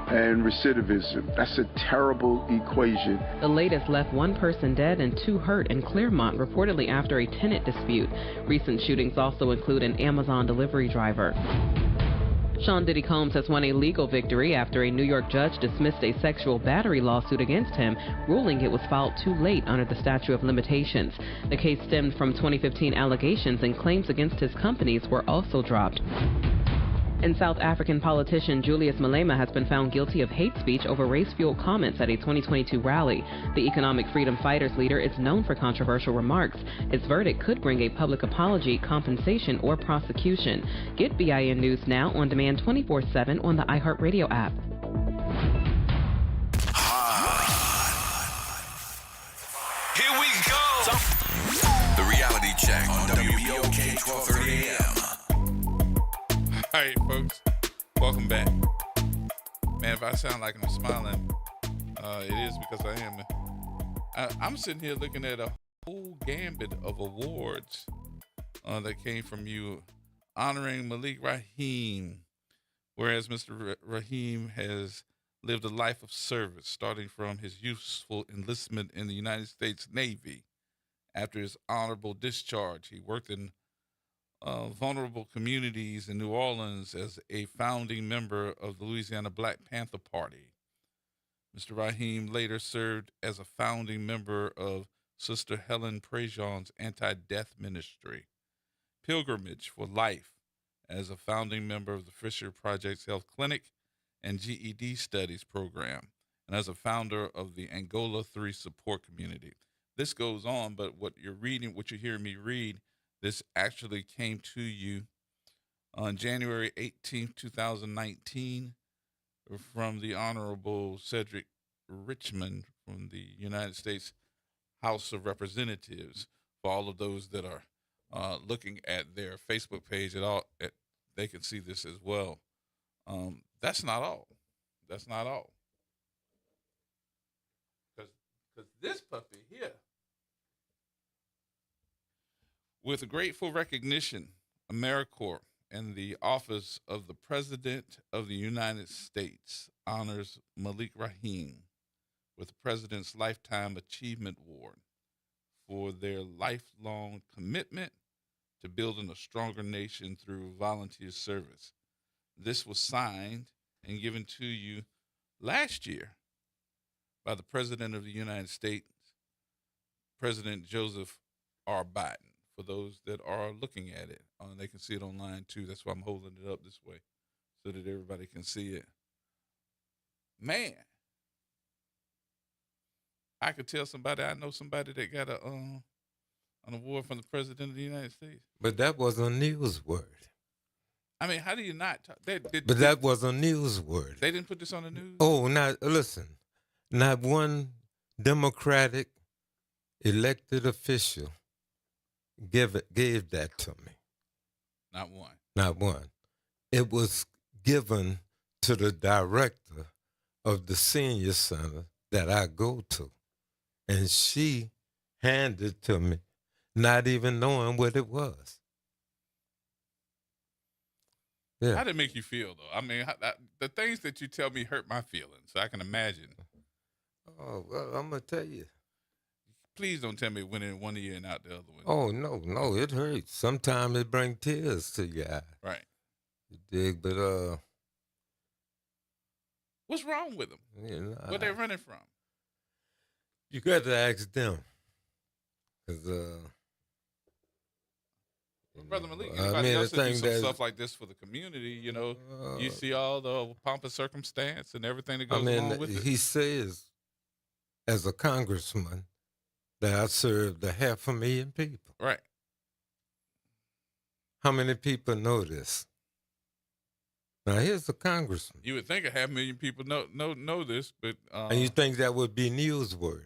and recidivism. That's a terrible equation. The latest left one person dead and 2 hurt in Claremont, reportedly after a tenant dispute. Recent shootings also include an Amazon delivery driver. Sean Diddy Combs has won a legal victory after a New York judge dismissed a sexual battery lawsuit against him, ruling it was filed too late under the statute of limitations. The case stemmed from 2015 allegations, and claims against his companies were also dropped. And South African politician Julius Malema has been found guilty of hate speech over race-fueled comments at a 2022 rally. The Economic Freedom Fighters leader is known for controversial remarks. His verdict could bring a public apology, compensation, or prosecution. Get BIN News Now on demand 24/7 on the iHeartRadio app. Here we go. The reality check on WBOK 1230 AM. All right, folks. Welcome back. Man, if I sound like I'm smiling, it is because I am. I'm sitting here looking at a whole gambit of awards that came from you honoring Malik Rahim, whereas Mr. Rahim has lived a life of service, starting from his useful enlistment in the United States Navy. After his honorable discharge, he worked in vulnerable communities in New Orleans as a founding member of the Louisiana Black Panther Party. Mr. Rahim later served as a founding member of Sister Helen Prejean's anti-death ministry, Pilgrimage for Life, as a founding member of the Fisher Project's Health Clinic and GED Studies program, and as a founder of the Angola 3 support community. This goes on, but what you're hearing me read, This actually came to you on January 18th, 2019, from the Honorable Cedric Richmond from the United States House of Representatives. For all of those that are looking at their Facebook page they can see this as well. That's not all. That's not all. Because this puppy here, with grateful recognition, AmeriCorps and the Office of the President of the United States honors Malik Rahim with the President's Lifetime Achievement Award for their lifelong commitment to building a stronger nation through volunteer service. This was signed and given to you last year by the President of the United States, President Joseph R. Biden. For those that are looking at it, they can see it online too. That's why I'm holding it up this way, so that everybody can see it. Man, I could tell somebody I know somebody that got an award from the President of the United States. But that was a news word. I mean, how do you not? That was a news word. They didn't put this on the news? Oh, listen. Not one Democratic elected official gave that to me. Not one. Not one. It was given to the director of the senior center that I go to. And she handed it to me, not even knowing what it was. Yeah. How did it make you feel, though? I mean, the things that you tell me hurt my feelings, so I can imagine. Oh, well, I'm going to tell you. Please don't tell me it went in one ear and out the other one. Oh, no, it hurts. Sometimes it brings tears to your eye. Right. You dig? But, what's wrong with them? You know, where they running from? You got to ask them. Because, Brother Malik, anybody else that do some stuff like this for the community, you know, you see all the pomp and circumstance and everything that goes along with it. He says, as a congressman, that I served 500,000 people. Right. How many people know this? Now, here's a congressman. You would think 500,000 people know this, but... and you think that would be newsworthy?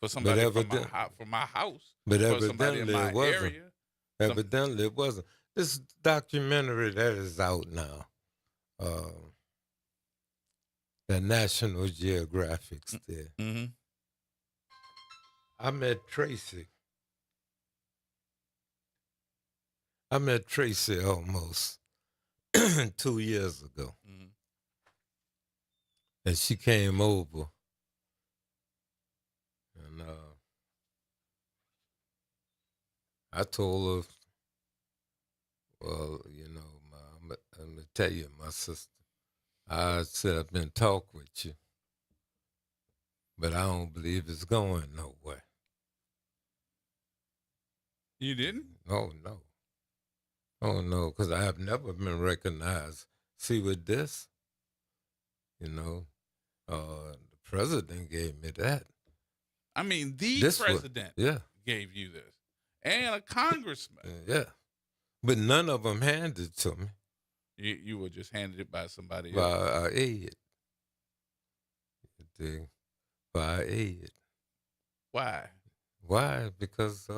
For somebody from my house, but for somebody in my area. Evidently, it wasn't. This documentary that is out now, the National Geographic's there. Mm-hmm. I met Tracy. Almost 2 years ago. Mm-hmm. And she came over. And I told her, well, you know, I'm going to tell you, my sister. I said, I've been talking with you, but I don't believe it's going nowhere. You didn't? Oh, no. Oh, no, because I have never been recognized. See, with this, you know, the president gave me that. I mean, the president gave you this. And a congressman. Yeah. But none of them handed it to me. You were just handed it by somebody else. By aid. By aid. Why? Why? Because,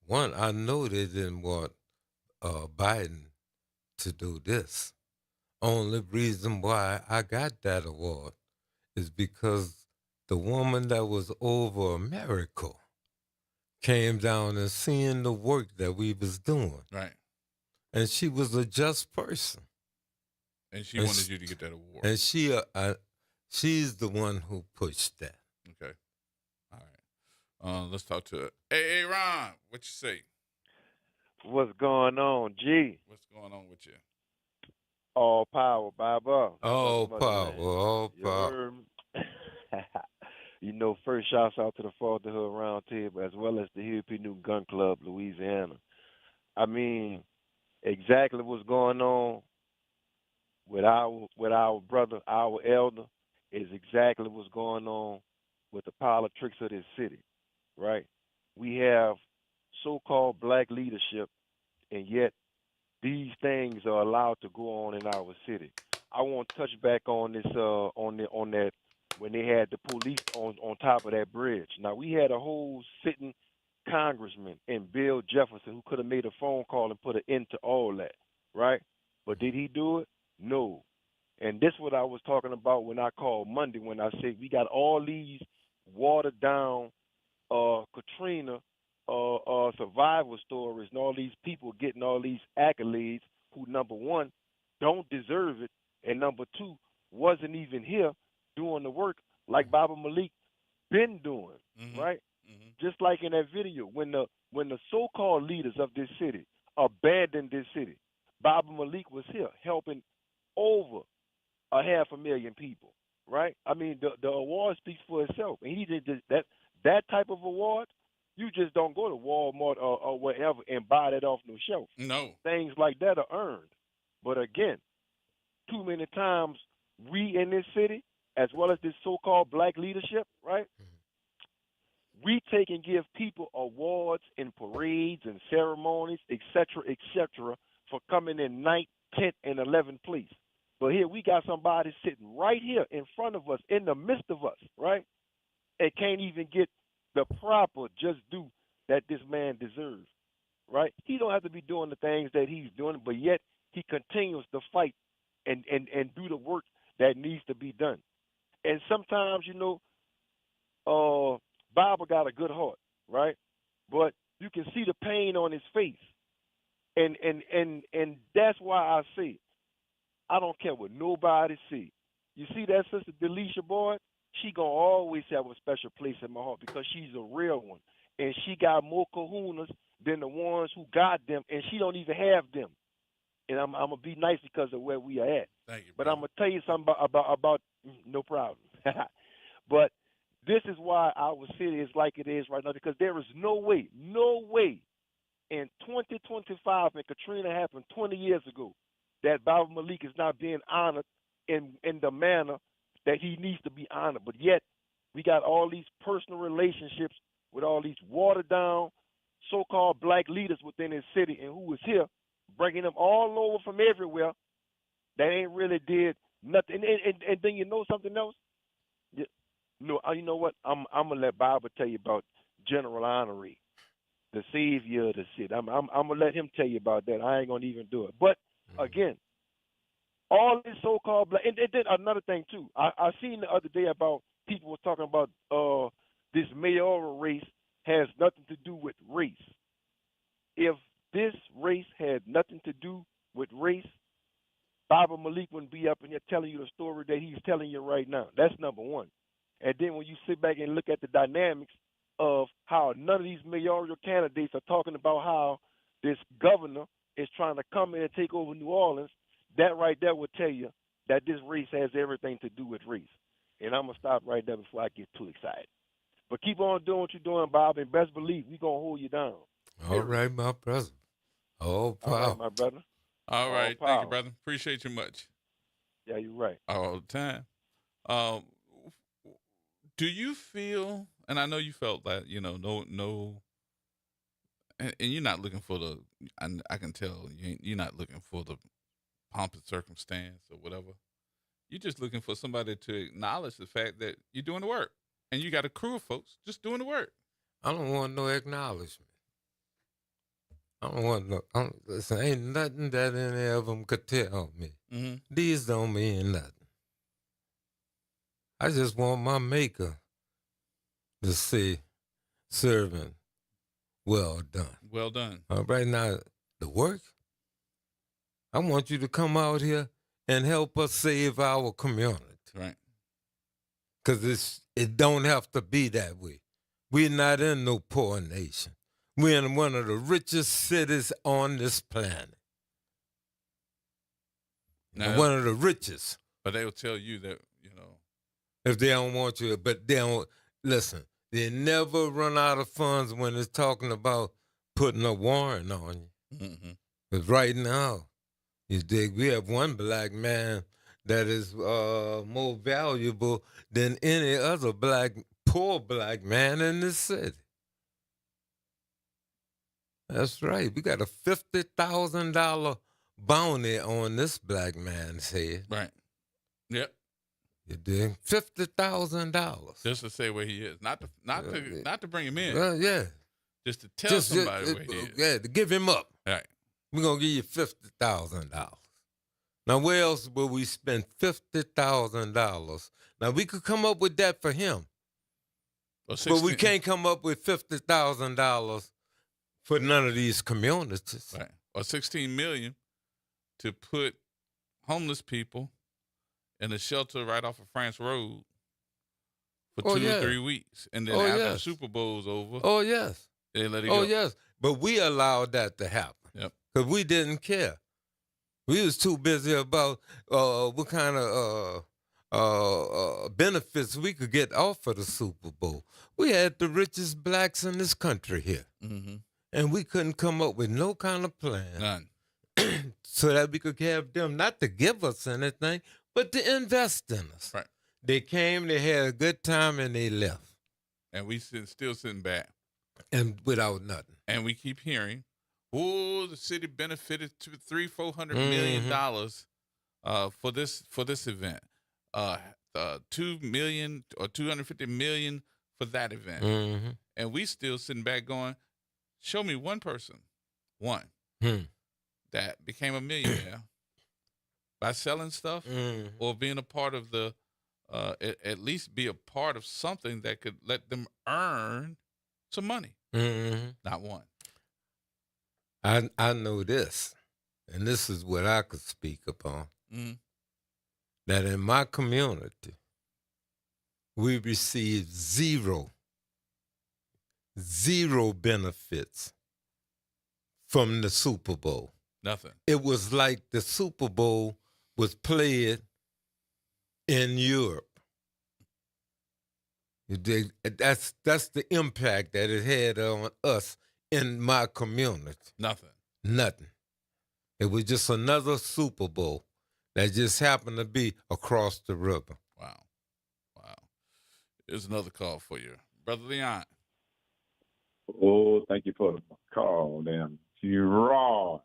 one, I know they didn't want Biden to do this. Only reason why I got that award is because the woman that was over America came down and seen the work that we was doing. Right. And she was a just person. And she wanted you to get that award. And she's the one who pushed that. Okay. All right. Let's talk to it. Hey, Ron, what you say? What's going on, G? What's going on with you? All power, Baba. All power. You know, first shouts out to the Fatherhood Round Table as well as the Hippie New Gun Club, Louisiana. I mean, exactly what's going on with our brother, our elder, is exactly what's going on with the politics of this city, right? We have so-called black leadership, and yet these things are allowed to go on in our city. I want to touch back on this on that when they had the police on top of that bridge. Now we had a whole sitting congressman in Bill Jefferson who could have made a phone call and put an end to all that, right? But did he do it? No. And this is what I was talking about when I called Monday when I said we got all these watered down Katrina survival stories and all these people getting all these accolades who, number one, don't deserve it, and number two, wasn't even here doing the work like Baba Malik been doing, right? Just like in that video, when the so-called leaders of this city abandoned this city, Baba Malik was here helping over 500,000 people, right? I mean, the award speaks for itself, and he did that type of award. You just don't go to Walmart or wherever and buy that off no shelf. No. Things like that are earned. But again, too many times we in this city, as well as this so-called black leadership, right? We take and give people awards and parades and ceremonies, et cetera, for coming in 9th, 10th, and 11th place. But here we got somebody sitting right here in front of us, in the midst of us, right? And can't even get the proper just due that this man deserves, right? He don't have to be doing the things that he's doing, but yet he continues to fight and do the work that needs to be done. And sometimes, Bible got a good heart, right? But you can see the pain on his face. And that's why I say, I don't care what nobody see. You see that Sister Delisha Boyd? She gonna always have a special place in my heart because she's a real one. And she got more kahunas than the ones who got them, and she don't even have them. And I'm gonna be nice because of where we are at. Thank you. But I'm gonna tell you something about no problem. But this is why our city is like it is right now, because there is no way in 2025, and Katrina happened 20 years ago, that Baba Malik is not being honored in the manner that he needs to be honored. But yet, we got all these personal relationships with all these watered down so-called black leaders within his city, and who is here, bringing them all over from everywhere that ain't really did nothing. And then you know something else? No, you know what? I'm gonna let Baba tell you about General Honorary, the savior of the city. I'm gonna let him tell you about that. I ain't gonna even do it. But again, all this so-called black, and then another thing too. I seen the other day about people were talking about this mayoral race has nothing to do with race. If this race had nothing to do with race, Baba Malik wouldn't be up in here telling you the story that he's telling you right now. That's number one. And then when you sit back and look at the dynamics of how none of these mayoral candidates are talking about how this governor is trying to come in and take over New Orleans, that right there would tell you that this race has everything to do with race. And I'm going to stop right there before I get too excited. But keep on doing what you're doing, Bob, and best believe we're going to hold you down. All right, my brother. All power. All right, my brother. All right. Thank you, brother. Appreciate you much. Yeah, you're right. All the time. Do you feel, and I know you felt that, no, and you're not looking for I can tell you're not looking for the pomp and circumstance or whatever. You're just looking for somebody to acknowledge the fact that you're doing the work. And you got a crew of folks just doing the work. I don't want no acknowledgement. I don't want no, listen, ain't nothing that any of them could tell me. Mm-hmm. These don't mean nothing. I just want my maker to say, servant, well done. Well done. Right now, the work, I want you to come out here and help us save our community. Right. Because it don't have to be that way. We're not in no poor nation. We're in one of the richest cities on this planet. Now, one of the richest. But they'll tell you that, if they don't want you, but they don't, listen, they never run out of funds when it's talking about putting a warrant on you. Mm-hmm. Because right now, you dig, we have one black man that is more valuable than any other poor black man in this city. That's right. We got a $50,000 bounty on this black man's head. Right. Yep. You dig? $50,000. Just to say where he is, not to bring him in. Yeah. Just to tell somebody where he is. Yeah, to give him up. Right. We're gonna give you $50,000. Now, where else will we spend $50,000? Now, we could come up with that for him, but we can't come up with $50,000 for none of these communities. Right. Or $16 million to put homeless people in a shelter right off of France Road for 2 or 3 weeks, and then after the Super Bowl's over, they let it go. Oh yes, but we allowed that to happen. Yep. Because we didn't care. We was too busy about what kind of benefits we could get off of the Super Bowl. We had the richest blacks in this country here. Mm-hmm. And we couldn't come up with no kind of plan. None. So that we could have them not to give us anything, but to invest in us. Right. They came, they had a good time, and they left. And we still sitting back. And without nothing. And we keep hearing, oh, the city benefited to $300-400 million for this event. $2 million or $250 million for that event. Mm-hmm. And we still sitting back going, show me one person, that became a millionaire by selling stuff or being a part of the, at least be a part of something that could let them earn some money. Mm-hmm. Not one. I know this, and this is what I could speak upon, that in my community, we received zero benefits from the Super Bowl. Nothing. It was like the Super Bowl was played in Europe. That's the impact that it had on us in my community. Nothing. It was just another Super Bowl that just happened to be across the river. Wow. Here's another call for you. Brother Leon. Oh, thank you for the call, damn. Gerod.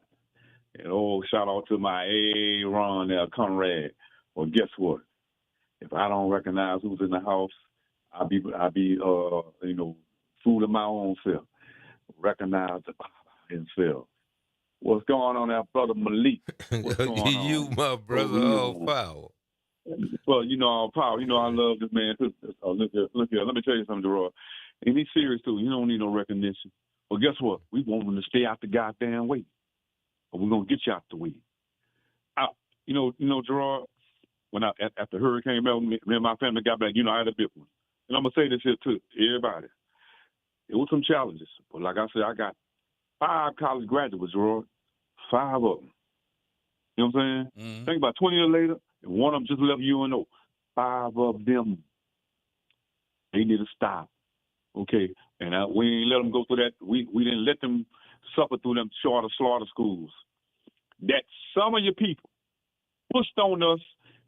And shout out to my Aaron there, Conrad. Well, guess what? If I don't recognize who's in the house, I'll be fool of my own self. Recognize the Baba himself. What's going on there, Brother Malik? What's going on? You, my brother, all power. Well, all power. I love this man. Look here. Let me tell you something, Gerard. And he's serious, too. You don't need no recognition. Well, guess what? We want him to stay out the goddamn way. But we're going to get you out the way. Gerard, when after Hurricane Melvin, me and my family got back, I had a big one. And I'm going to say this here to everybody. It was some challenges. But like I said, I got 5 college graduates, Gerard. 5 of them. You know what I'm saying? Mm-hmm. Think about 20 years later, and one of them just left UNO. 5 of them. They need to stop. Okay? And we ain't let them go through that. We didn't let them suffer through them slaughter schools. That some of your people pushed on us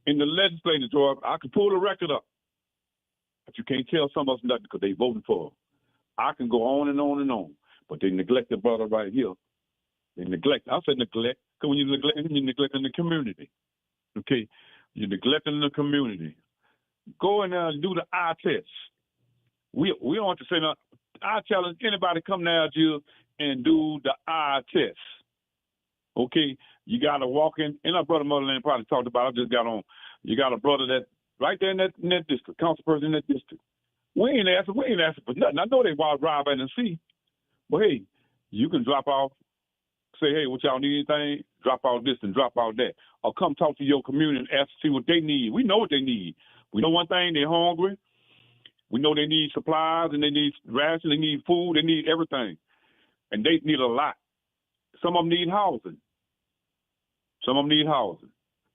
in the legislature, George. I could pull the record up. But you can't tell some of us nothing because they voted for them. I can go on and on and on. But they neglect the brother right here. They neglect. I said neglect because when you're neglecting the community. Okay? You're neglecting the community. Go in there and do the eye test. We don't want to say nothing. I challenge anybody to come to Algiers and do the eye test. Okay? You got to walk in. And our brother Motherland probably talked about it. I just got on. You got a brother that right there in that district, council person in that district. We ain't asking for nothing. I know they want to drive in and see. But, hey, you can drop off, say, hey, what y'all need anything? Drop out this and drop out that. Or come talk to your community and ask to see what they need. We know what they need. We know one thing, they're hungry. We know they need supplies and they need rations, they need food, they need everything. And they need a lot. Some of them need housing.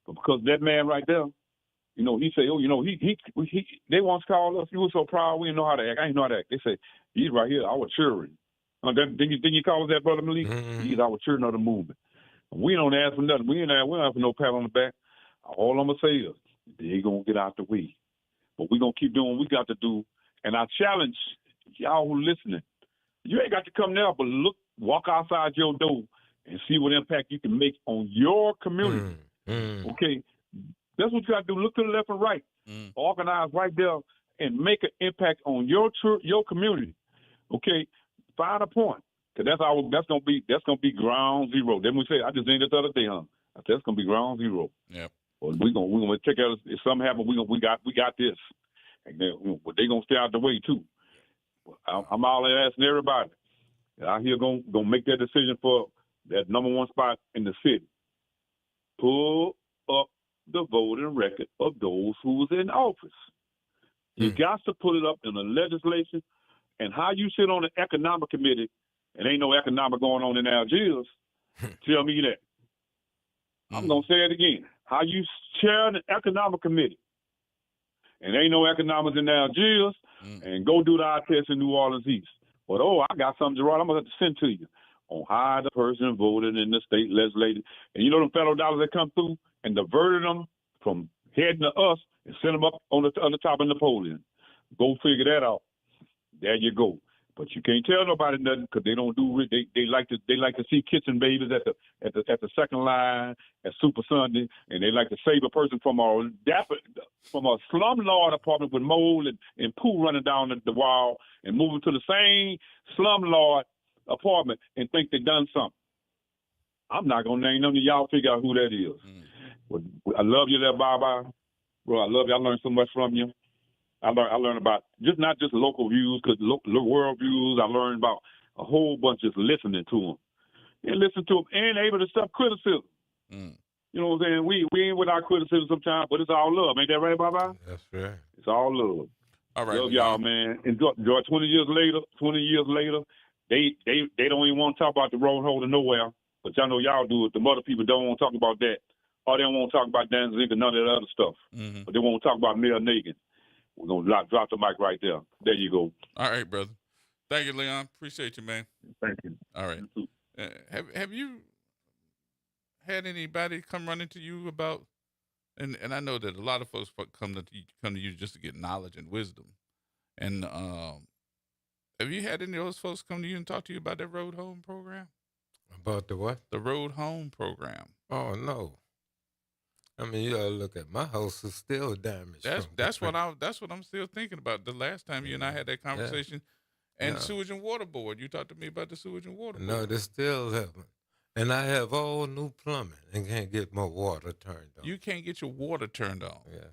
But because that man right there, he say, they once called us, he was so proud, we didn't know how to act. I didn't know how to act. They say, he's right here, our children. Didn't you call us that, Brother Malik? Mm-hmm. He's our children of the movement. We don't ask for nothing. We don't ask for no pat on the back. All I'm going to say is, they going to get out the way. But we're going to keep doing what we got to do. And I challenge y'all who listening, you ain't got to come now, but look walk outside your door and see what impact you can make on your community. Okay? That's what you got to do. Look to the left and right. Organize right there and make an impact on your community. Okay? Find a point. Because that's gonna be ground zero. Then we say, I just did it the other day, huh? I said, that's gonna be ground zero. Yeah. Well, we're gonna check out if something happens. We got this, and then they gonna stay out the way too. I'm all asking everybody out here gonna make that decision for that number one spot in the city. Pull up the voting record of those who's in office. You got to put it up in the legislation, and how you sit on the economic committee, and ain't no economic going on in Algiers. Tell me that. I'm gonna say it again. How you chair the economic committee, and ain't no economics in Algiers, and go do the eye test in New Orleans East. But I got something, Gerard, I'm gonna have to send to you on how the person voted in the state legislature. And you know them federal dollars that come through and diverted them from heading to us and send them up on the top of Napoleon. Go figure that out. There you go. But you can't tell nobody nothing because they don't do it. They like to see kitchen babies at the second line at Super Sunday, and they like to save a person from a slumlord apartment with mold and poo running down the wall and move them to the same slumlord apartment and think they done something. I'm not gonna name none of y'all. Figure out who that is. But I love you there, Bye-Bye. Bro, I love you. I learned so much from you. I learned about not just local views, because world views. I learned about a whole bunch just listening to them. And listen to them and able to stop criticism. You know what I'm saying? We ain't with our criticism sometimes, but it's all love. Ain't that right, Bye-Bye? That's right. It's all love. All right. Love y'all, man. Enjoy 20 years later, they don't even want to talk about the road holding nowhere. But y'all know y'all do it. The mother people don't want to talk about that. Or they don't want to talk about Dan Zink and none of that other stuff. But they won't talk about Mayor Nagin. We're going to drop the mic right there. There you go. All right, brother. Thank you, Leon. Appreciate you, man. Thank you. All right. Have you had anybody come running to you about, and I know that a lot of folks come to you just to get knowledge and wisdom. And have you had any of those folks come to you and talk to you about that Road Home program? About the what? The Road Home program. Oh, no. I mean, you gotta look at my house is still damaged. That's what I'm still thinking about. The last time you and I had that conversation, and Sewage and Water Board, you talked to me about the Sewage and Water Board. No, they still haven't. And I have all new plumbing and can't get my water turned on. You can't get your water turned on. Yeah.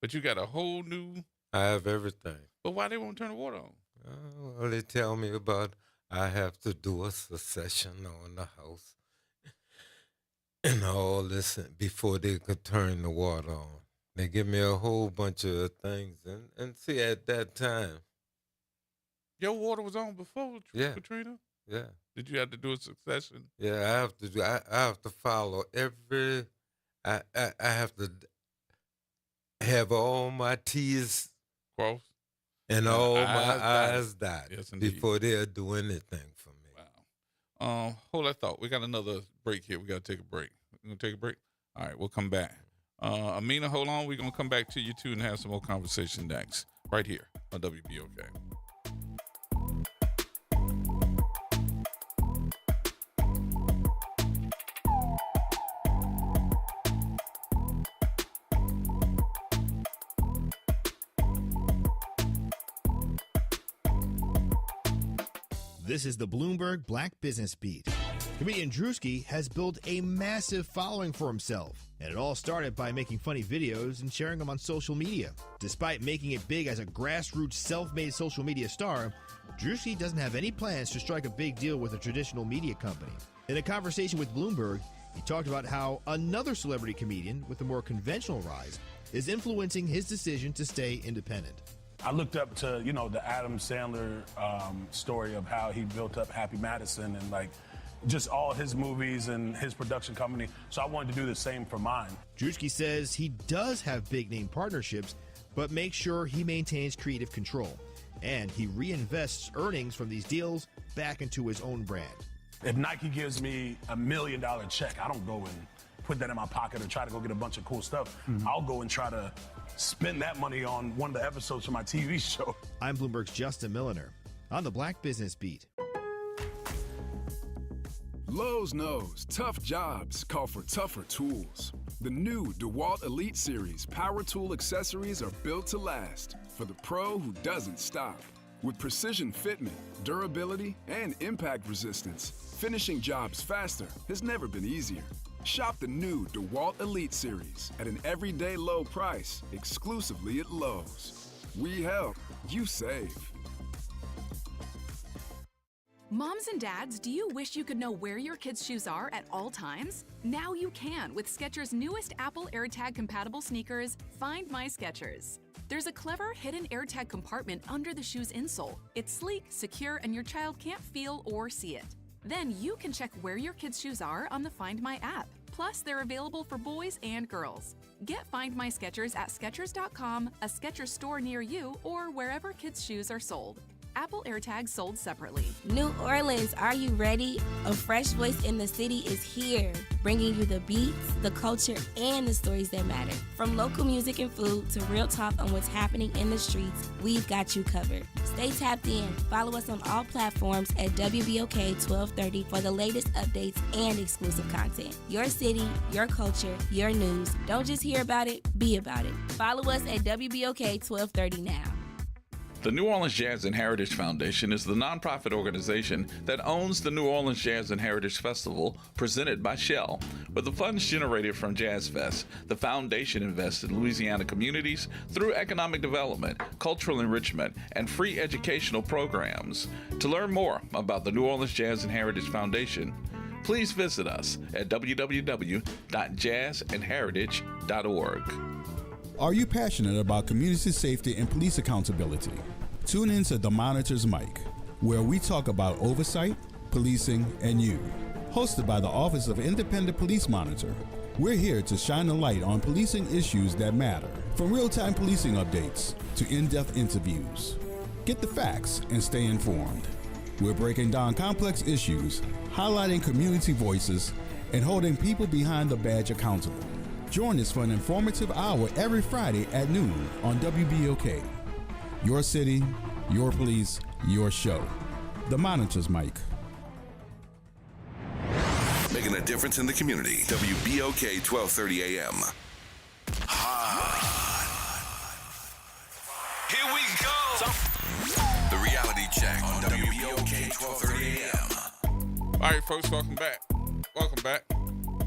But you got a whole new. I have everything. But why they won't turn the water on? Well, they tell me about I have to do a succession on the house. And all this before they could turn the water on. They give me a whole bunch of things. And see, at that time. Your water was on before Katrina? Yeah. Did you have to do a succession? Yeah, I have to do. I have to follow every. I have to have all my T's crossed and all my I's dotted yes, before they'll do anything for me. Wow. Hold that thought. We got another break here. We got to take a break. We're going to take a break? All right, we'll come back. Amina, hold on. We're going to come back to you, too, and have some more conversation next. Right here on WBOK. This is the Bloomberg Black Business Beat. Comedian Drewski has built a massive following for himself, and it all started by making funny videos and sharing them on social media. Despite making it big as a grassroots self-made social media star, Drewski doesn't have any plans to strike a big deal with a traditional media company. In a conversation with Bloomberg, he talked about how another celebrity comedian with a more conventional rise is influencing his decision to stay independent. I looked up to, the Adam Sandler story of how he built up Happy Madison and just all his movies and his production company. So I wanted to do the same for mine. Drewski says he does have big name partnerships, but makes sure he maintains creative control. And he reinvests earnings from these deals back into his own brand. If Nike gives me $1 million check, I don't go and put that in my pocket or try to go get a bunch of cool stuff. I'll go and try to spend that money on one of the episodes of my TV show. I'm Bloomberg's Justin Milliner on the Black Business Beat. Lowe's knows tough jobs call for tougher tools. The new DeWalt Elite Series power tool accessories are built to last for the pro who doesn't stop. With precision fitment, durability, and impact resistance, finishing jobs faster has never been easier. Shop the new DeWalt Elite Series at an everyday low price exclusively at Lowe's. We help, you save. Moms and dads, do you wish you could know where your kids' shoes are at all times? Now you can with Skechers' newest Apple AirTag compatible sneakers, Find My Skechers. There's a clever hidden AirTag compartment under the shoe's insole. It's sleek, secure, and your child can't feel or see it. Then you can check where your kids' shoes are on the Find My app. Plus, they're available for boys and girls. Get Find My Skechers at Skechers.com, a Skechers store near you, or wherever kids' shoes are sold. Apple AirTags sold separately. New Orleans, are you ready? A fresh voice in the city is here, bringing you the beats, the culture, and the stories that matter. From local music and food to real talk on what's happening in the streets, we've got you covered. Stay tapped in. Follow us on all platforms at WBOK 1230 for the latest updates and exclusive content. Your city, your culture, your news. Don't just hear about it, be about it. Follow us at WBOK 1230 now. The New Orleans Jazz and Heritage Foundation is the nonprofit organization that owns the New Orleans Jazz and Heritage Festival presented by Shell. With the funds generated from Jazz Fest, the foundation invests in Louisiana communities through economic development, cultural enrichment, and free educational programs. To learn more about the New Orleans Jazz and Heritage Foundation, please visit us at www.jazzandheritage.org. Are you passionate about community safety and police accountability? Tune in to The Monitor's Mic, where we talk about oversight, policing, and you. Hosted by the Office of Independent Police Monitor, we're here to shine a light on policing issues that matter, from real-time policing updates to in-depth interviews. Get the facts and stay informed. We're breaking down complex issues, highlighting community voices, and holding people behind the badge accountable. Join us for an informative hour every Friday at noon on WBOK. Your city, your police, your show. The Monitor's Mic. Making a difference in the community. WBOK 1230 AM. Here we go. The reality check on WBOK 1230 AM. All right, folks, welcome back. Welcome back.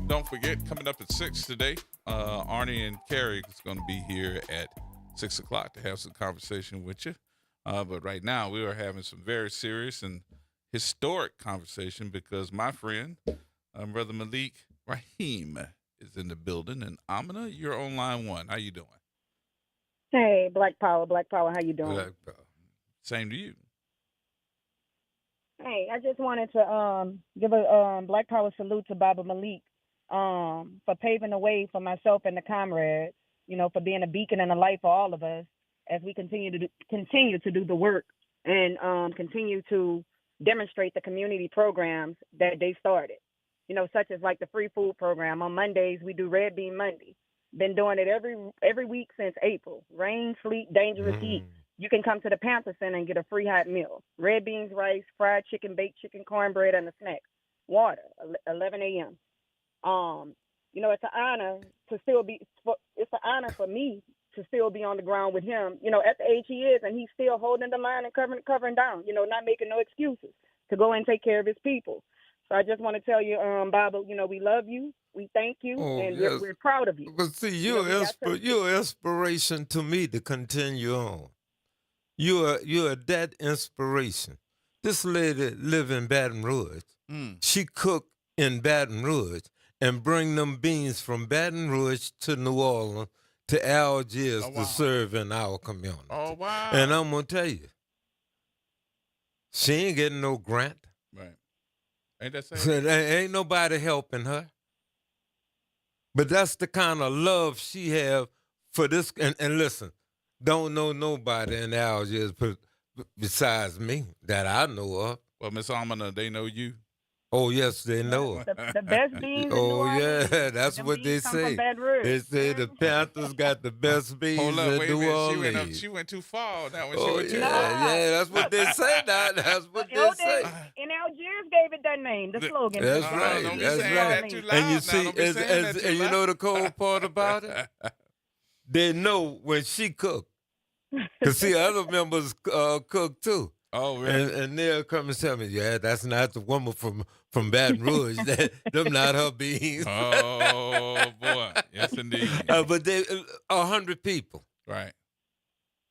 Don't forget, coming up at 6 today, Arnie and Carrie is going to be here at 6 o'clock to have some conversation with you. But right now, we are having some very serious and historic conversation because my friend, Brother Malik Rahim, is in the building. And Amina, you're on line one. How you doing? Hey, Black Power, how you doing? Black Power. Same to you. Hey, I just wanted to give a Black Power salute to Baba Malik. For paving the way for myself and the comrades, for being a beacon and a light for all of us as we continue to do the work and continue to demonstrate the community programs that they started, such as like the free food program. On Mondays, we do Red Bean Monday. Been doing it every week since April. Rain, sleet, dangerous heat. You can come to the Panther Center and get a free hot meal. Red beans, rice, fried chicken, baked chicken, cornbread, and a snack. Water, 11 a.m. It's an honor to still be. It's an honor for me to still be on the ground with him. At the age he is, and he's still holding the line and covering down. Not making no excuses to go and take care of his people. So I just want to tell you, Baba, we love you, we thank you, and yes. we're proud of you. But see, you're inspiration to me to continue on. You're that inspiration. This lady live in Baton Rouge. She cooked in Baton Rouge and bring them beans from Baton Rouge to New Orleans to Algiers to serve in our community. Oh, wow. And I'm going to tell you, she ain't getting no grant. Right. Ain't that saying? Ain't nobody helping her. But that's the kind of love she have for this. And listen, don't know nobody in Algiers besides me that I know of. Well, Miss Amina, they know you. Oh, yes, they know it. The best beans in New Oh, Orleans. yeah, that's Them what they beans come from say. Baton Rouge. They say the Panthers got the best beans Hold up, in wait a New minute. Orleans. She went too far. Now when she Oh, went too yeah, far. yeah, that's what they say now. That's what they say. And Algiers gave it that name, the slogan. That's right. Don't be That's saying right. that too And you loud see, now. Don't be saying that too and you loud. know the cold part about it? They know when she cooked. Because see, other members cook too. Oh, really? And they'll come and tell me, yeah, that's not the woman from Baton Rouge. Them not her beans. Oh, boy. Yes, indeed. But they 100 people. Right.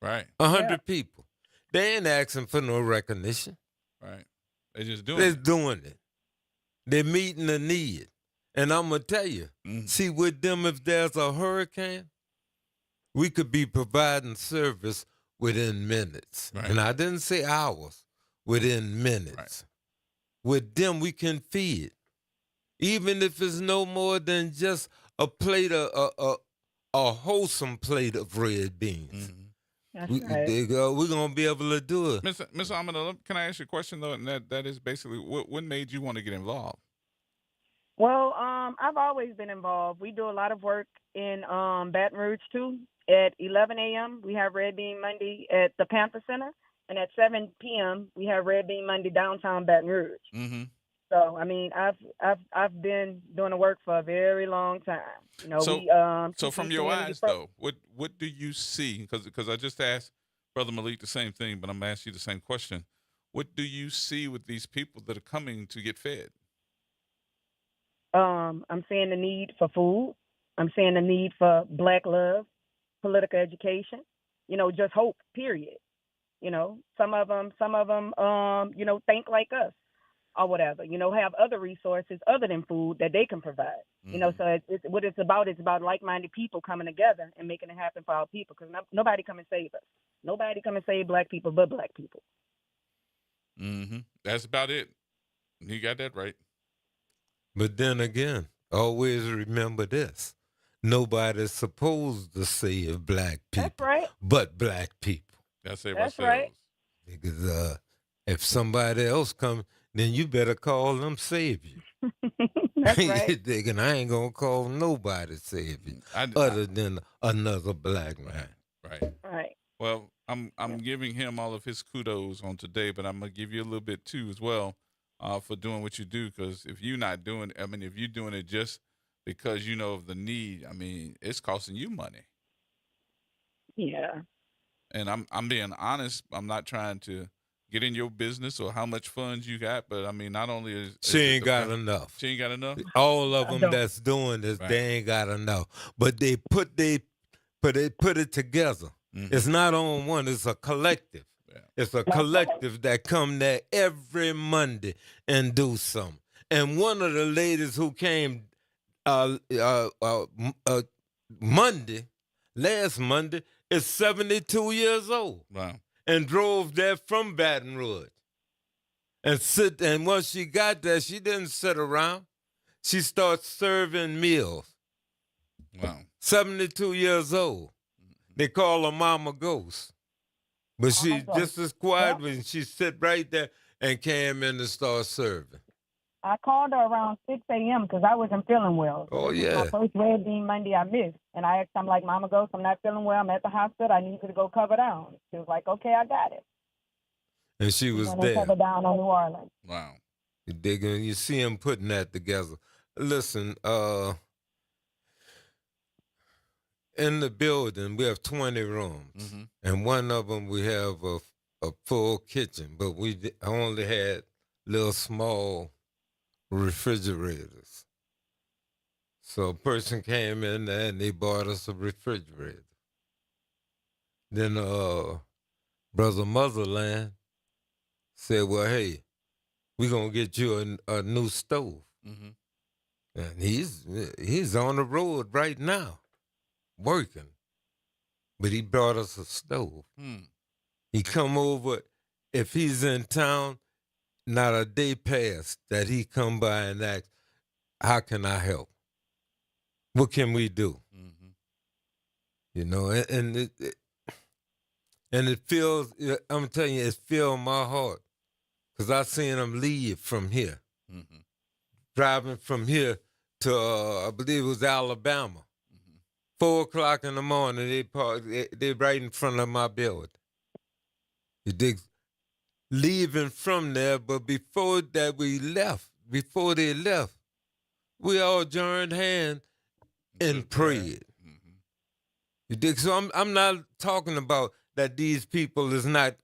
Right. 100 people. They ain't asking for no recognition. Right. They just doing They're it. doing it. They're meeting the need. And I'm going to tell you, see, with them, if there's a hurricane, we could be providing service within minutes. Right. And I didn't say hours, within minutes. Right. With them, we can feed. Even if it's no more than just a plate of, a wholesome plate of red beans. That's We're going to be able to do it. Miss Amina, can I ask you a question, though? And that is basically, what made you want to get involved? Well, I've always been involved. We do a lot of work in Baton Rouge, too. At 11 a.m., we have Red Bean Monday at the Panther Center. And at 7 p.m., we have Red Bean Monday downtown Baton Rouge. Mm-hmm. So, I mean, I've been doing the work for a very long time. You know, so from your eyes, though, what do you see? Because I just asked Brother Malik the same thing, but I'm going to ask you the same question. What do you see with these people that are coming to get fed? I'm seeing the need for food. I'm seeing the need for Black love, political education, you know, just hope, period. You know, some of them, you know, think like us or whatever, you know, have other resources other than food that they can provide. You know, so it's what it's about like-minded people coming together and making it happen for our people, because nobody come and save us. Nobody come and save Black people but Black people. Mm-hmm. That's about it. You got that right. But then again, always remember this. Nobody's supposed to save Black people. That's right. But Black people. That's That's right. Because if somebody else comes, then you better call them savior. That's right. Thinking I ain't going to call nobody savior other than another Black man. Right. Well, I'm giving him all of his kudos on today, but I'm going to give you a little bit, too, as well, for doing what you do, because if you're not doing it, I mean, if you're doing it just because you know of the need, I mean, it's costing you money. Yeah. And I'm being honest. I'm not trying to get in your business or how much funds you got, but I mean, not only is She ain't got enough. She ain't got enough. All of them that's doing this, they ain't got enough. But they put it together. Mm-hmm. It's not on one. It's a collective. Yeah. It's a collective that come there every Monday and do something. And one of the ladies who came last Monday, is 72 years old. Wow. And drove there from Baton Rouge. And once she got there, she didn't sit around. She started serving meals. Wow. 72 years old. They call her Mama Ghost. But she just as quiet when she sit right there and came in and started serving. I called her around 6 a.m. because I wasn't feeling well. Oh, This was yeah. my first Red Bean Monday I missed. And I asked, I'm like, Mama Ghost, I'm not feeling well. I'm at the hospital. I need you to go cover down. She was like, okay, I got it. And she was And they there. cover down on New Orleans. Wow. You see him putting that together. Listen, in the building, we have 20 rooms. Mm-hmm. And one of them, we have a full kitchen. But we only had little small refrigerators. So a person came in there and they bought us a refrigerator. Then Brother Motherland said, well, hey, we're going to get you a new stove. Mm-hmm. And he's on the road right now, working. But he brought us a stove. He come over, if he's in town, not a day passed that he come by and ask, how can I help? What can we do? Mm-hmm. You know, and it feels, I'm telling you, it filled my heart because I seen him leave from here. Mm-hmm. driving from here to, I believe it was Alabama. 4 o'clock in the morning, they parked, they right in front of my building. You dig? Leaving from there, but before that before they left, we all joined hands and prayed. You dig? So I'm not talking about that these people is not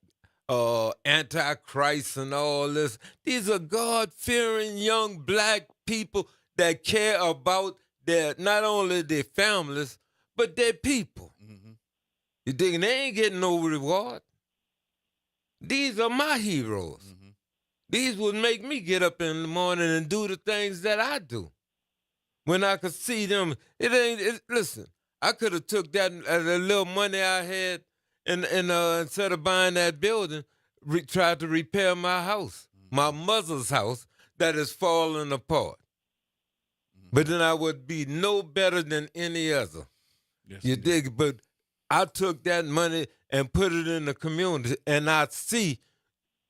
antichrist and all this. These are God-fearing young black people that care about not only their families, but their people. You dig? And they ain't getting no reward. These are my heroes. These would make me get up in the morning and do the things that I do. When I could see them, listen, I could have took that little money I had and instead of buying that building, tried to repair my house, my mother's house that is falling apart. But then I would be no better than any other. Yes, you dig? But I took that money and put it in the community, and I see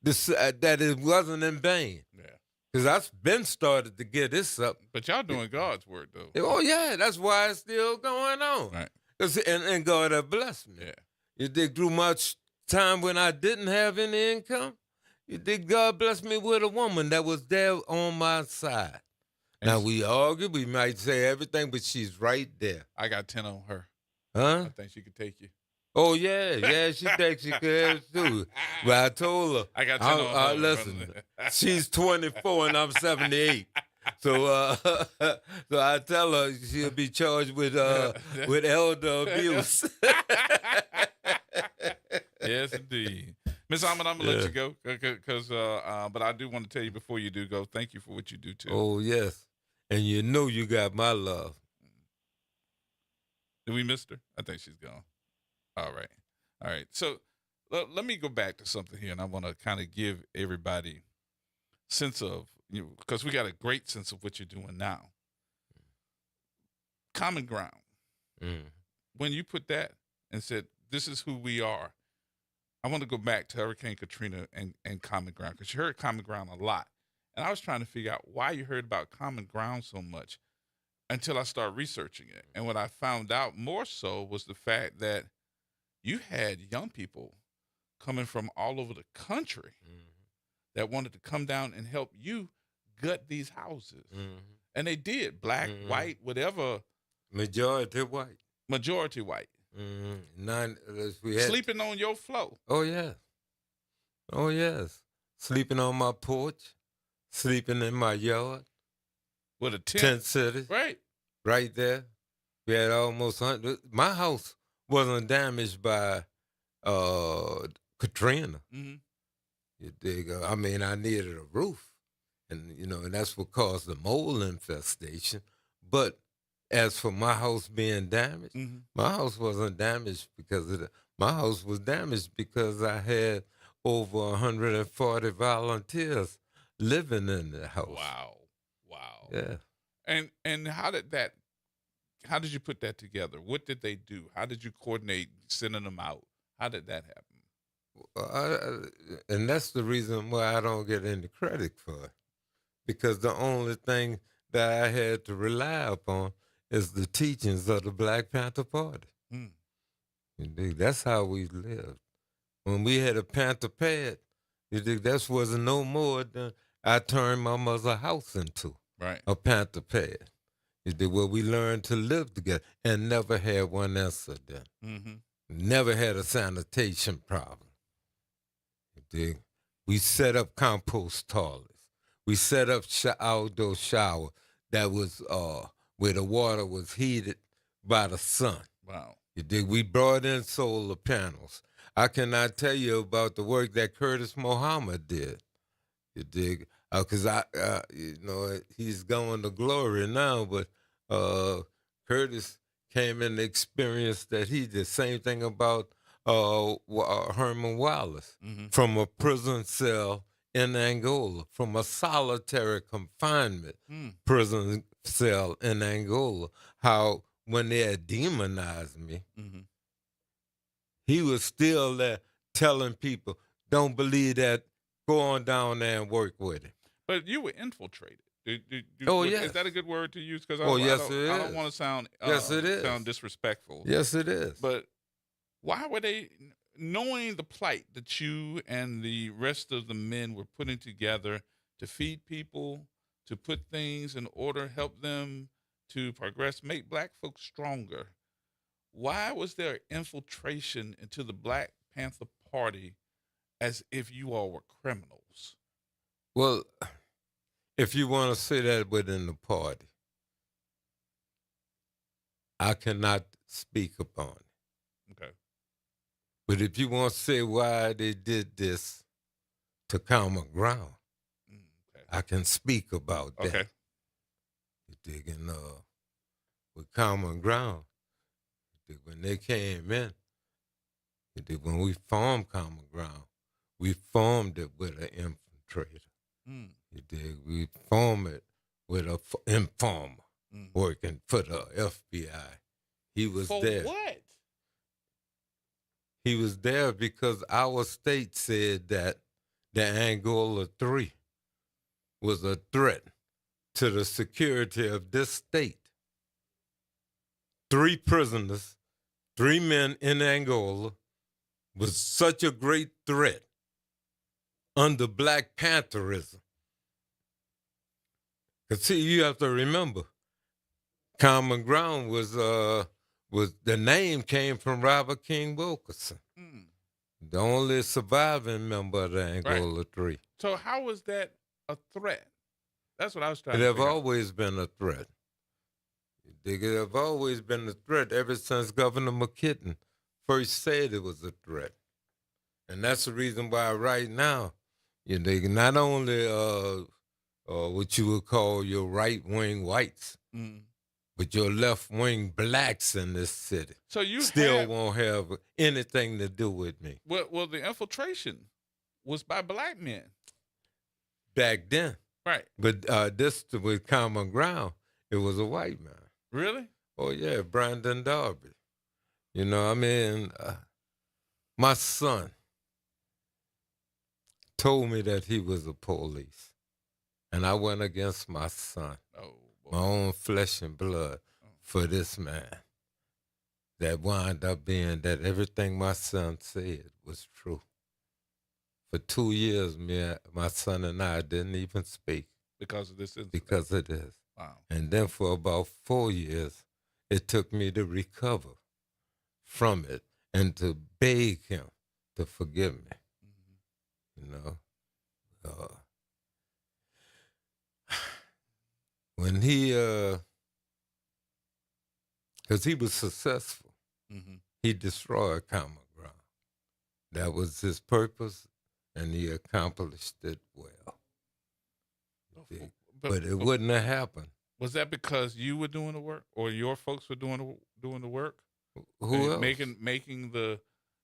this, that it wasn't in vain. Yeah. Because I've been started to get this up. But y'all doing God's work, though. Oh, yeah. That's why it's still going on. Right. And God has blessed me. Yeah. You dig? Through much time when I didn't have any income, you dig? God blessed me with a woman that was there on my side. And now, we argue. We might say everything, but she's right there. I got 10 on her. Huh? I think she could take you. Oh, yeah, she thinks she could too. But I told her. I got 10 on her. Listen, she's 24 and I'm 78. So so I tell her she'll be charged with elder abuse. Yes, indeed. Miss Ahmed, I'm going to let you go, because but I do want to tell you before you do go, thank you for what you do, too. Oh, yes. And you know you got my love. Did we miss her? I think she's gone. All right. So let me go back to something here, and I want to kind of give everybody sense of, because we got a great sense of what you're doing now. Common ground. When you put that and said, this is who we are, I want to go back to Hurricane Katrina and Common Ground, because you heard Common Ground a lot. And I was trying to figure out why you heard about Common Ground so much until I started researching it. And what I found out more so was the fact that you had young people coming from all over the country that wanted to come down and help you gut these houses. And they did, black, white, whatever. Majority white. Majority white. We had sleeping on your floor. Oh, yeah. Oh, yes. Sleeping on my porch. Sleeping in my yard. With a tent. Tent city. Right. Right there. We had almost 100. My house wasn't damaged by Katrina. You dig? I mean, I needed a roof. And, and that's what caused the mold infestation. But as for my house being damaged, my house wasn't damaged because of that. My house was damaged because I had over 140 volunteers living in the house. Wow. Yeah. And how did you put that together? What did they do? How did you coordinate sending them out? How did that happen? And that's the reason why I don't get any credit for it. Because the only thing that I had to rely upon is the teachings of the Black Panther Party. That's how we lived. When we had a Panther pad, that wasn't no more than I turned my mother's house into. Right. A Panther pad. Where we learned to live together and never had one incident. Never had a sanitation problem. We set up compost toilets. We set up outdoor shower that was where the water was heated by the sun. Wow. We brought in solar panels. I cannot tell you about the work that Curtis Muhammad did. Because he's going to glory now, but Curtis came in the experience that he did. Same thing about Herman Wallace from a prison cell in Angola, from a solitary confinement prison cell in Angola. How when they had demonized me, he was still there telling people, don't believe that, go on down there and work with it. But you were infiltrated. Yes. Is that a good word to use? Because Yes, I it don't is. want to sound Yes, it is. sound disrespectful. Yes, it is. But why were they, knowing the plight that you and the rest of the men were putting together to feed people, to put things in order, help them to progress, make black folks stronger? Why was there infiltration into the Black Panther Party as if you all were criminals? Well, if you want to say that within the party, I cannot speak upon it. Okay. But if you want to say why they did this to common ground, I can speak about that. Okay. You dig? And with common ground, you dig, when they came in, you dig, when we formed common ground, we formed it with an infiltrator. You dig? We formed it with an informer working for the FBI. He was For there. what? He was there because our state said that the Angola 3 was a threat to the security of this state. 3 prisoners, 3 men in Angola was such a great threat under Black Pantherism. Because see, you have to remember, Common Ground was the name came from Robert King Wilkerson, the only surviving member of the Angola 3. So how was that a threat? That's what I was trying It to have figure out. always been a threat. It have always been a threat ever since Governor McKitton first said it was a threat. And that's the reason why right now, you know, not only what you would call your right-wing whites, but your left-wing blacks in this city So you still won't have anything to do with me. Well, the infiltration was by black men. Back then. Right. But this, with Common Ground, it was a white man. Really? Oh, yeah, Brandon Darby. You know, I mean, my son told me that he was a police. And I went against my son, my own flesh and blood, for this man. That wound up being that everything my son said was true. For 2 years, my son and I didn't even speak. Because of this incident? Because of this. Wow. And then for about 4 years, it took me to recover from it and to beg him to forgive me. You know? When he, because he was successful, he destroyed Common Ground. That was his purpose, and he accomplished it well. But it wouldn't have happened. Was that because you were doing the work, or your folks were doing the work? Who else? Making the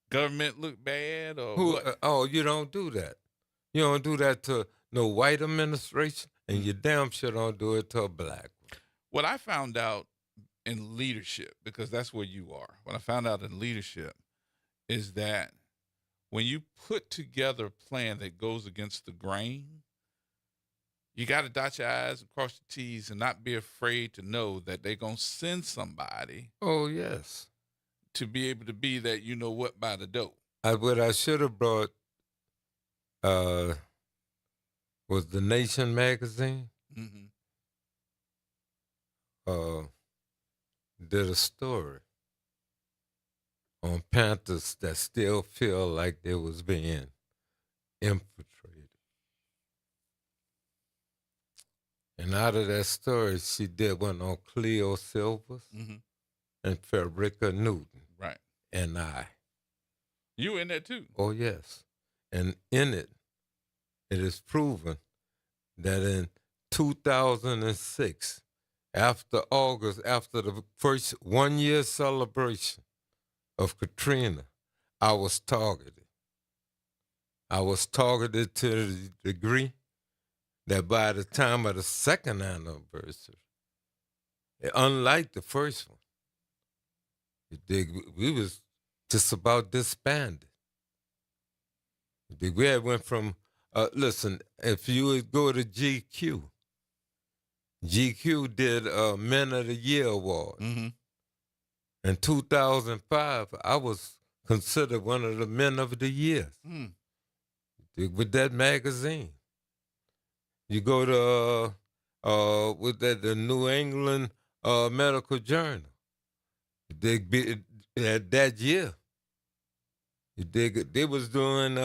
government look bad, or Who? what? You don't do that. You don't do that to no white administration, and you damn sure don't do it to a black one. What I found out in leadership, because that's where you are, what I found out in leadership is that when you put together a plan that goes against the grain, you got to dot your I's and cross your T's and not be afraid to know that they're going to send somebody. Oh, yes. To be able to be that you know what by the dope. What I should have brought was the Nation magazine. Did a story on Panthers that still feel like they was being infiltrated. And out of that story, she did one on Cleo Silvers and Frederica Newton. Right. And I. You were in there too? Oh, yes. And in it, it is proven that in 2006, after the first 1 year celebration of Katrina, I was targeted. I was targeted to the degree that by the time of the second anniversary, unlike the first one, we was just about disbanded. We had went from listen, if you would go to GQ did Men of the Year Award. Mm-hmm. In 2005, I was considered one of the Men of the Year with that magazine. You go to the New England Medical Journal. That year, they was doing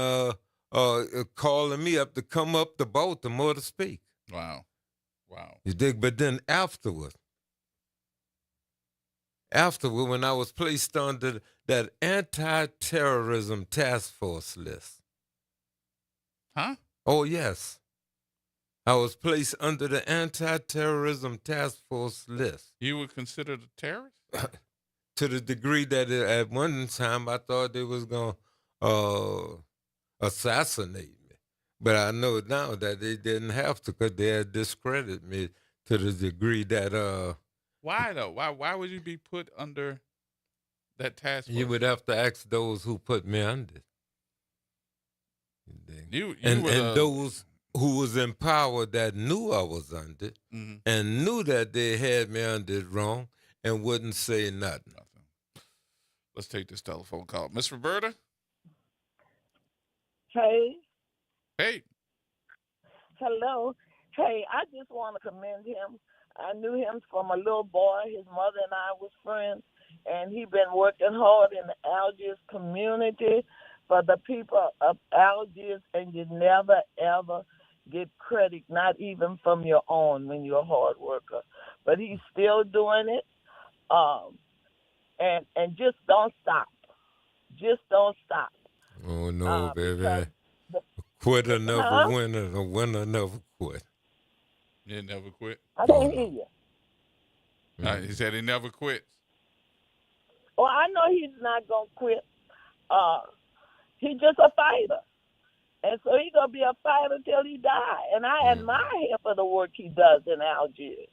calling me up to come up to Baltimore to speak. Wow. You dig? But then afterward, when I was placed under that anti-terrorism task force list. Huh? Oh, yes. I was placed under the anti-terrorism task force list. You were considered a terrorist? To the degree that at one time I thought they was going to assassinate me. But I know now that they didn't have to because they had discredited me to the degree that... Why, though? Why would you be put under that task force? You would have to ask those who put me under. And those who was in power that knew I was under and knew that they had me under it wrong and wouldn't say nothing. Let's take this telephone call. Miss Roberta? Hey. Hey. Hello. Hey, I just want to commend him. I knew him from a little boy. His mother and I was friends, and he been working hard in the Algiers community for the people of Algiers, and you never, ever get credit, not even from your own when you're a hard worker. But he's still doing it, and just don't stop. Just don't stop. Oh, no, baby. Quitter never win, and a winner never quit. You never quit? I didn't hear you. He said he never quits. Well, I know he's not going to quit. He's just a fighter. And so he's going to be a fighter till he dies. And I admire him for the work he does in Algiers.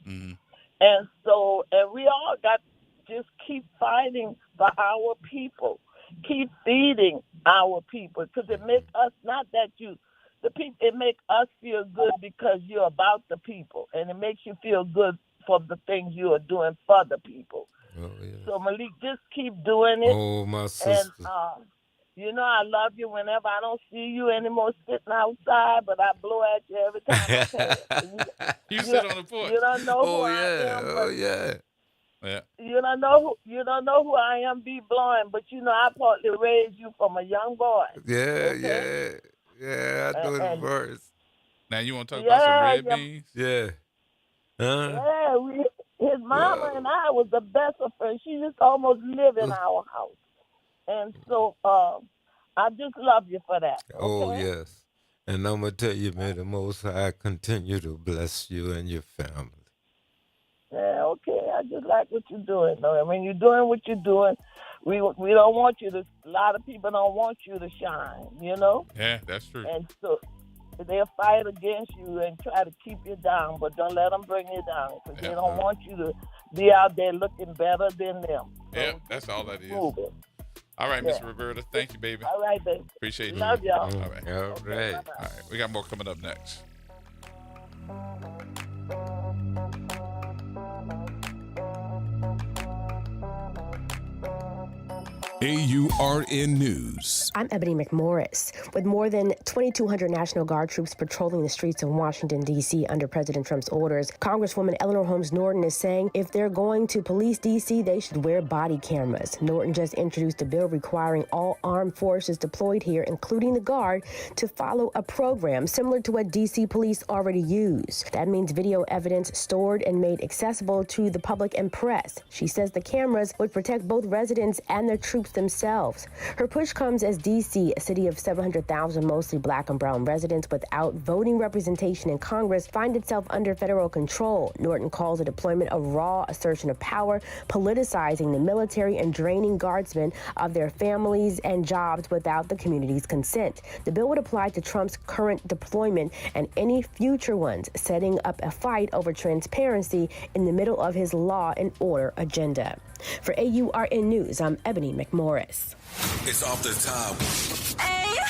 And so, and we all got to just keep fighting for our people. Keep feeding our people. Because it makes us, not that you, the people, it makes us feel good because you're about the people. And it makes you feel good for the things you are doing for the people. Oh, yeah. So, Malik, just keep doing it. Oh, my sister. And, you know, I love you whenever I don't see you anymore sitting outside, but I blow at you every time I pass. You sit on the porch. You don't know who I am. Yeah. You don't know who I am, be blowing, but you know I partly raised you from a young boy. Yeah, I know the verse. Now you want to talk about some red beans? Yeah. Yeah, his mama and I was the best of friends. She just almost lived in our house. And so I just love you for that. Okay? Oh, yes. And I'm going to tell you, may the Most High continue to bless you and your family. Yeah, okay. I just like what you're doing, though. I mean, you're doing what you're doing. We don't want you to, a lot of people don't want you to shine, you know? Yeah, that's true. And so they'll fight against you and try to keep you down, but don't let them bring you down because they don't want you to be out there looking better than them. So yeah, that's all that is. move it. All right, Miss Roberta. Thank you, baby. All right, baby. Appreciate you. Love y'all. All right. All right. All right. We got more coming up next. AURN News. I'm Ebony McMorris. With more than 2,200 National Guard troops patrolling the streets of Washington, D.C. under President Trump's orders, Congresswoman Eleanor Holmes Norton is saying if they're going to police D.C., they should wear body cameras. Norton just introduced a bill requiring all armed forces deployed here, including the Guard, to follow a program similar to what D.C. police already use. That means video evidence stored and made accessible to the public and press. She says the cameras would protect both residents and their troops themselves. Her push comes as D.C., a city of 700,000 mostly black and brown residents without voting representation in Congress, find itself under federal control. Norton calls the deployment a raw assertion of power, politicizing the military and draining guardsmen of their families and jobs without the community's consent. The bill would apply to Trump's current deployment and any future ones, setting up a fight over transparency in the middle of his law and order agenda. For AURN News, I'm Ebony McMorris. It's off the top.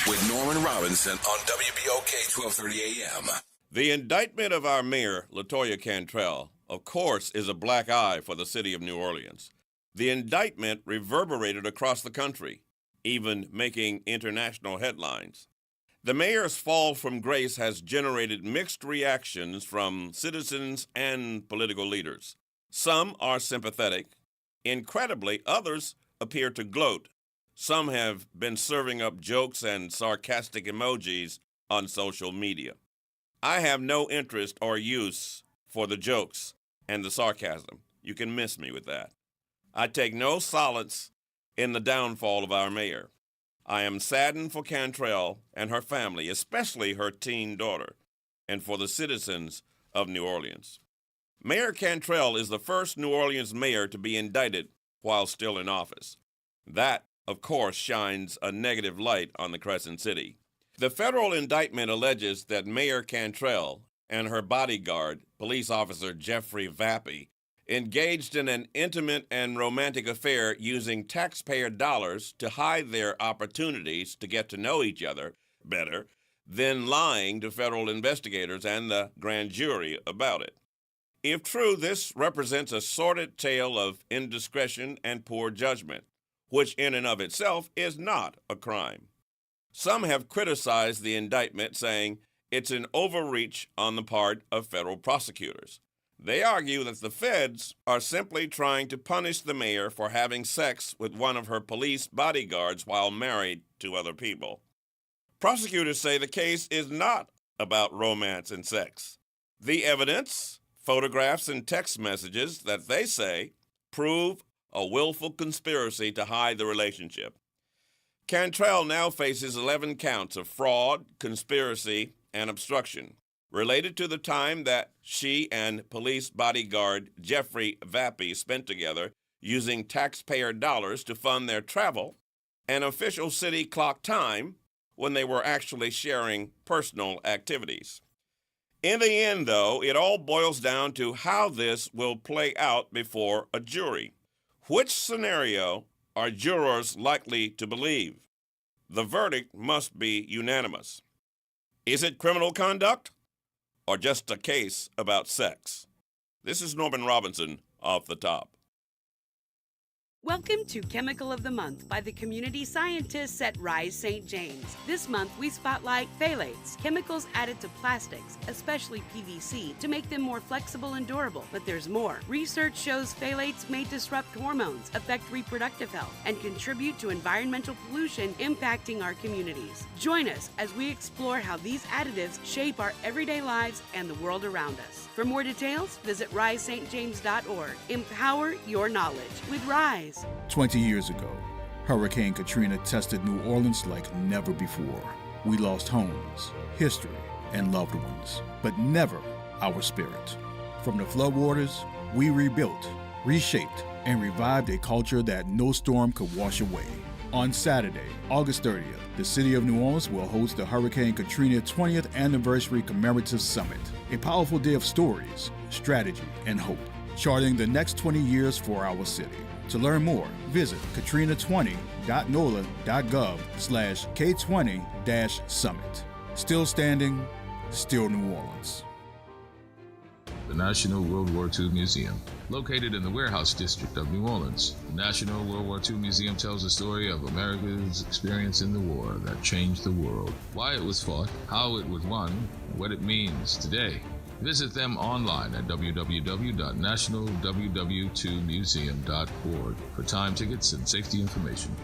with Norman Robinson on WBOK 1230 AM. The indictment of our mayor, LaToya Cantrell, of course, is a black eye for the city of New Orleans. The indictment reverberated across the country, even making international headlines. The mayor's fall from grace has generated mixed reactions from citizens and political leaders. Some are sympathetic. Incredibly, others appear to gloat. Some have been serving up jokes and sarcastic emojis on social media. I have no interest or use for the jokes and the sarcasm. You can miss me with that. I take no solace in the downfall of our mayor. I am saddened for Cantrell and her family, especially her teen daughter, and for the citizens of New Orleans. Mayor Cantrell is the first New Orleans mayor to be indicted while still in office. That, of course, shines a negative light on the Crescent City. The federal indictment alleges that Mayor Cantrell and her bodyguard, police officer Jeffrey Vappy, engaged in an intimate and romantic affair using taxpayer dollars to hide their opportunities to get to know each other better, then lying to federal investigators and the grand jury about it. If true, this represents a sordid tale of indiscretion and poor judgment, which in and of itself is not a crime. Some have criticized the indictment, saying it's an overreach on the part of federal prosecutors. They argue that the feds are simply trying to punish the mayor for having sex with one of her police bodyguards while married to other people. Prosecutors say the case is not about romance and sex. The evidence, photographs and text messages that they say prove a willful conspiracy to hide the relationship. Cantrell now faces 11 counts of fraud, conspiracy, and obstruction related to the time that she and police bodyguard Jeffrey Vappy spent together using taxpayer dollars to fund their travel and official city clock time when they were actually sharing personal activities. In the end, though, it all boils down to how this will play out before a jury. Which scenario are jurors likely to believe? The verdict must be unanimous. Is it criminal conduct or just a case about sex? This is Norman Robinson, Off the Top. Welcome to Chemical of the Month by the community scientists at Rise St. James. This month we spotlight phthalates, chemicals added to plastics, especially PVC, to make them more flexible and durable. But there's more. Research shows phthalates may disrupt hormones, affect reproductive health, and contribute to environmental pollution impacting our communities. Join us as we explore how these additives shape our everyday lives and the world around us. For more details, visit risestjames.org. Empower your knowledge with Rise. 20 years ago, Hurricane Katrina tested New Orleans like never before. We lost homes, history, and loved ones, but never our spirit. From the floodwaters, we rebuilt, reshaped, and revived a culture that no storm could wash away. On Saturday, August 30th, the city of New Orleans will host the Hurricane Katrina 20th Anniversary Commemorative Summit, a powerful day of stories, strategy, and hope, charting the next 20 years for our city. To learn more, visit katrina20.nola.gov/K20-summit. Still standing, still New Orleans. The National World War II Museum, located in the Warehouse District of New Orleans. The National World War II Museum tells the story of America's experience in the war that changed the world, why it was fought, how it was won, and what it means today. Visit them online at www.nationalww2museum.org for time tickets and safety information.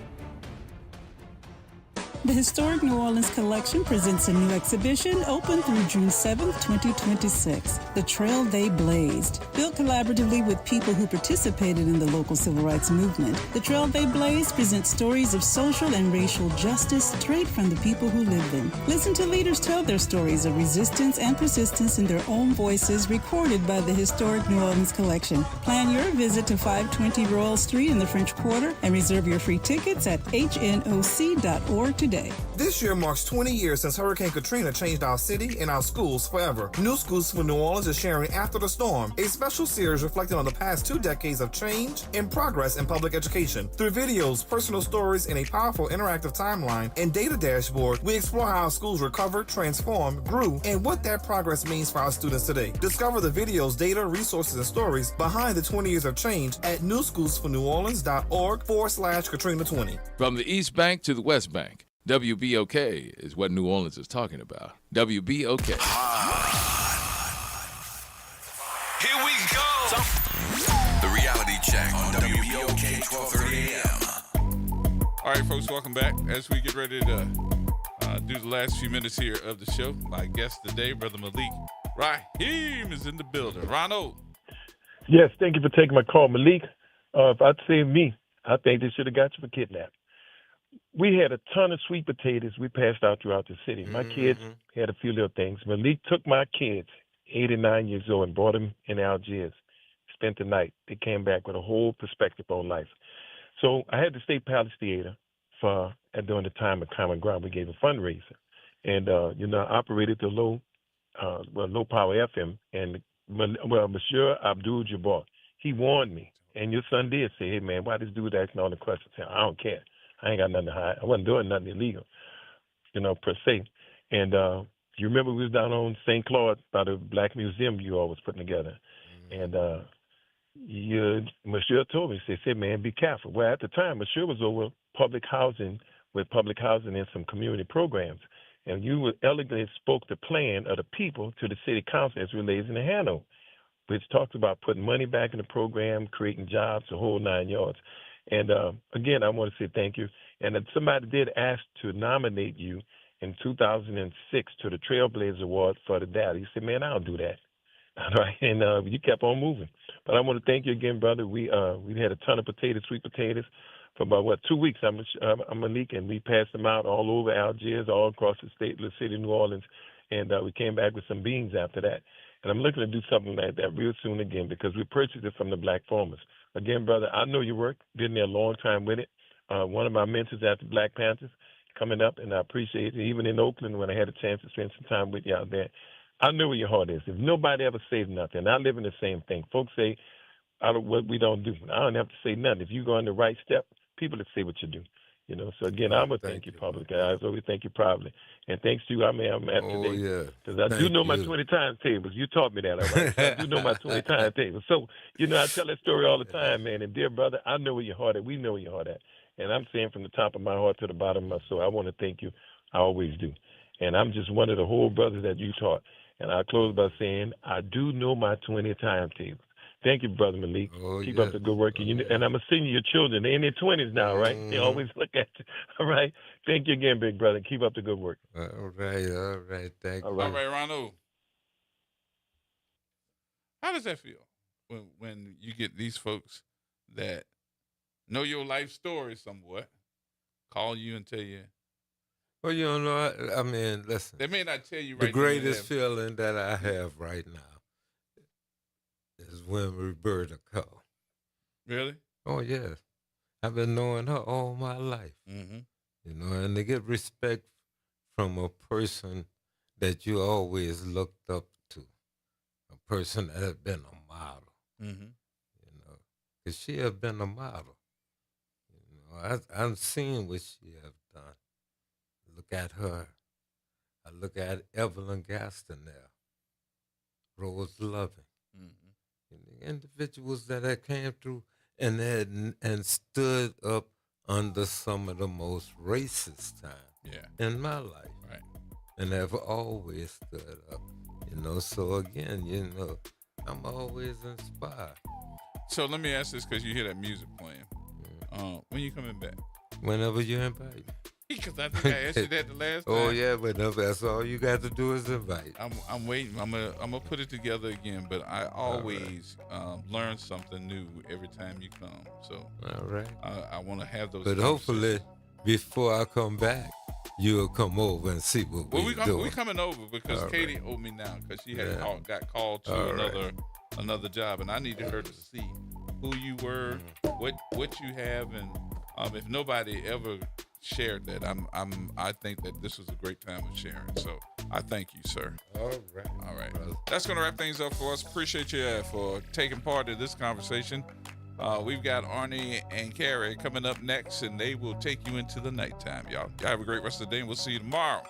The Historic New Orleans Collection presents a new exhibition open through June 7, 2026, The Trail They Blazed. Built collaboratively with people who participated in the local civil rights movement, The Trail They Blazed presents stories of social and racial justice straight from the people who lived them. Listen to leaders tell their stories of resistance and persistence in their own voices, recorded by the Historic New Orleans Collection. Plan your visit to 520 Royal Street in the French Quarter and reserve your free tickets at hnoc.org today. today. This year marks 20 years since Hurricane Katrina changed our city and our schools forever. New Schools for New Orleans is sharing After the Storm, a special series reflecting on the past 2 decades of change and progress in public education. Through videos, personal stories, and a powerful interactive timeline and data dashboard, we explore how our schools recovered, transformed, grew, and what that progress means for our students today. Discover the videos, data, resources, and stories behind the 20 years of change at newschoolsforneworleans.org/Katrina20. From the East Bank to the West Bank, WBOK is what New Orleans is talking about. WBOK. Here we go. The reality check on WBOK 1230 AM. All right, folks, welcome back. As we get ready to do the last few minutes here of the show, my guest today, Brother Malik Raheem, is in the building. Ronald. Yes, thank you for taking my call, Malik. If I'd say me, I think they should have got you for kidnapped. We had a ton of sweet potatoes we passed out throughout the city. My kids had a few little things. Malik took my kids, 8 and 9 years old, and brought them in Algiers. Spent the night. They came back with a whole perspective on life. So I had the State Palace Theater during the time of Common Ground. We gave a fundraiser. And, I operated the low power FM. And, Monsieur Abdul Jabbar, he warned me. And your son did say, hey, man, why this dude asking all the questions? I don't care. I ain't got nothing to hide. I wasn't doing nothing illegal, per se. And you remember we was down on St. Claude by the Black Museum you all was putting together. And Monsieur told me, he said, man, be careful. Well, at the time, Monsieur was over public housing and some community programs. And you elegantly spoke the plan of the people to the city council as relates in the Hano, which talks about putting money back in the program, creating jobs, the whole 9 yards. And again, I want to say thank you. And somebody did ask to nominate you in 2006 to the Trailblazer Award for the data. You said, man, I don't do that. All right. And you kept on moving. But I want to thank you again, brother. We had a ton of sweet potatoes, for about, 2 weeks. I'm Malik, and we passed them out all over Algiers, all across the city of New Orleans. And we came back with some beans after that. And I'm looking to do something like that real soon again because we purchased it from the black farmers. Again, brother, I know your work. Been there a long time with it. One of my mentors after Black Panthers coming up, and I appreciate it. Even in Oakland when I had a chance to spend some time with you out there. I know where your heart is. If nobody ever says nothing, I live in the same thing. Folks say, what we don't do. I don't have to say nothing. If you go on the right step, people will say what you do. So again, I'm going to thank you publicly. I always thank you privately. And thanks to you, I'm at today. Because I do know my 20 times tables. You taught me that, all right? I do know my 20 times tables. So, I tell that story all the time, man. And dear brother, I know where your heart at. We know where your heart at. And I'm saying from the top of my heart to the bottom of my soul, I want to thank you. I always do. And I'm just one of the whole brothers that you taught. And I'll close by saying, I do know my 20 timetables. Thank you, Brother Malik. Keep up the good work. And I'm going to send you your children. They're in their 20s now, right? They always look at you. All right? Thank you again, big brother. Keep up the good work. All right. Thank you. All right, Ronald. How does that feel when you get these folks that know your life story somewhat, call you and tell you? Well, I mean, listen. They may not tell you right now. The greatest now. feeling that I have right now is when Roberta called. Really? Oh, yes. I've been knowing her all my life. And to get respect from a person that you always looked up to, a person that has been a model, because she has been a model. I've seen what she has done. Look at her. I look at Evelyn Gastonel, Rose Loving. Individuals that came through and stood up under some of the most racist time in my life. Right. And have always stood up. So again, I'm always inspired. So let me ask this because you hear that music playing. When you coming back? Whenever you invite me. Because I think I asked you that the last time. Oh yeah, whenever. That's all you got to do is invite. I'm waiting. I'm gonna put it together again. But I always learn something new every time you come. So all right. I want to have those. But hopefully, before I come back, you'll come over and see what we're doing. We're coming over because all Katie owed me now because she had got called to another job, and I needed her to see who you were, what you have, and if nobody ever shared that. I think that this was a great time of sharing. So I thank you, sir. All right. All right. That's going to wrap things up for us. Appreciate you for taking part in this conversation. We've got Arnie and Carrie coming up next, and they will take you into the nighttime, y'all. Y'all have a great rest of the day, and we'll see you tomorrow.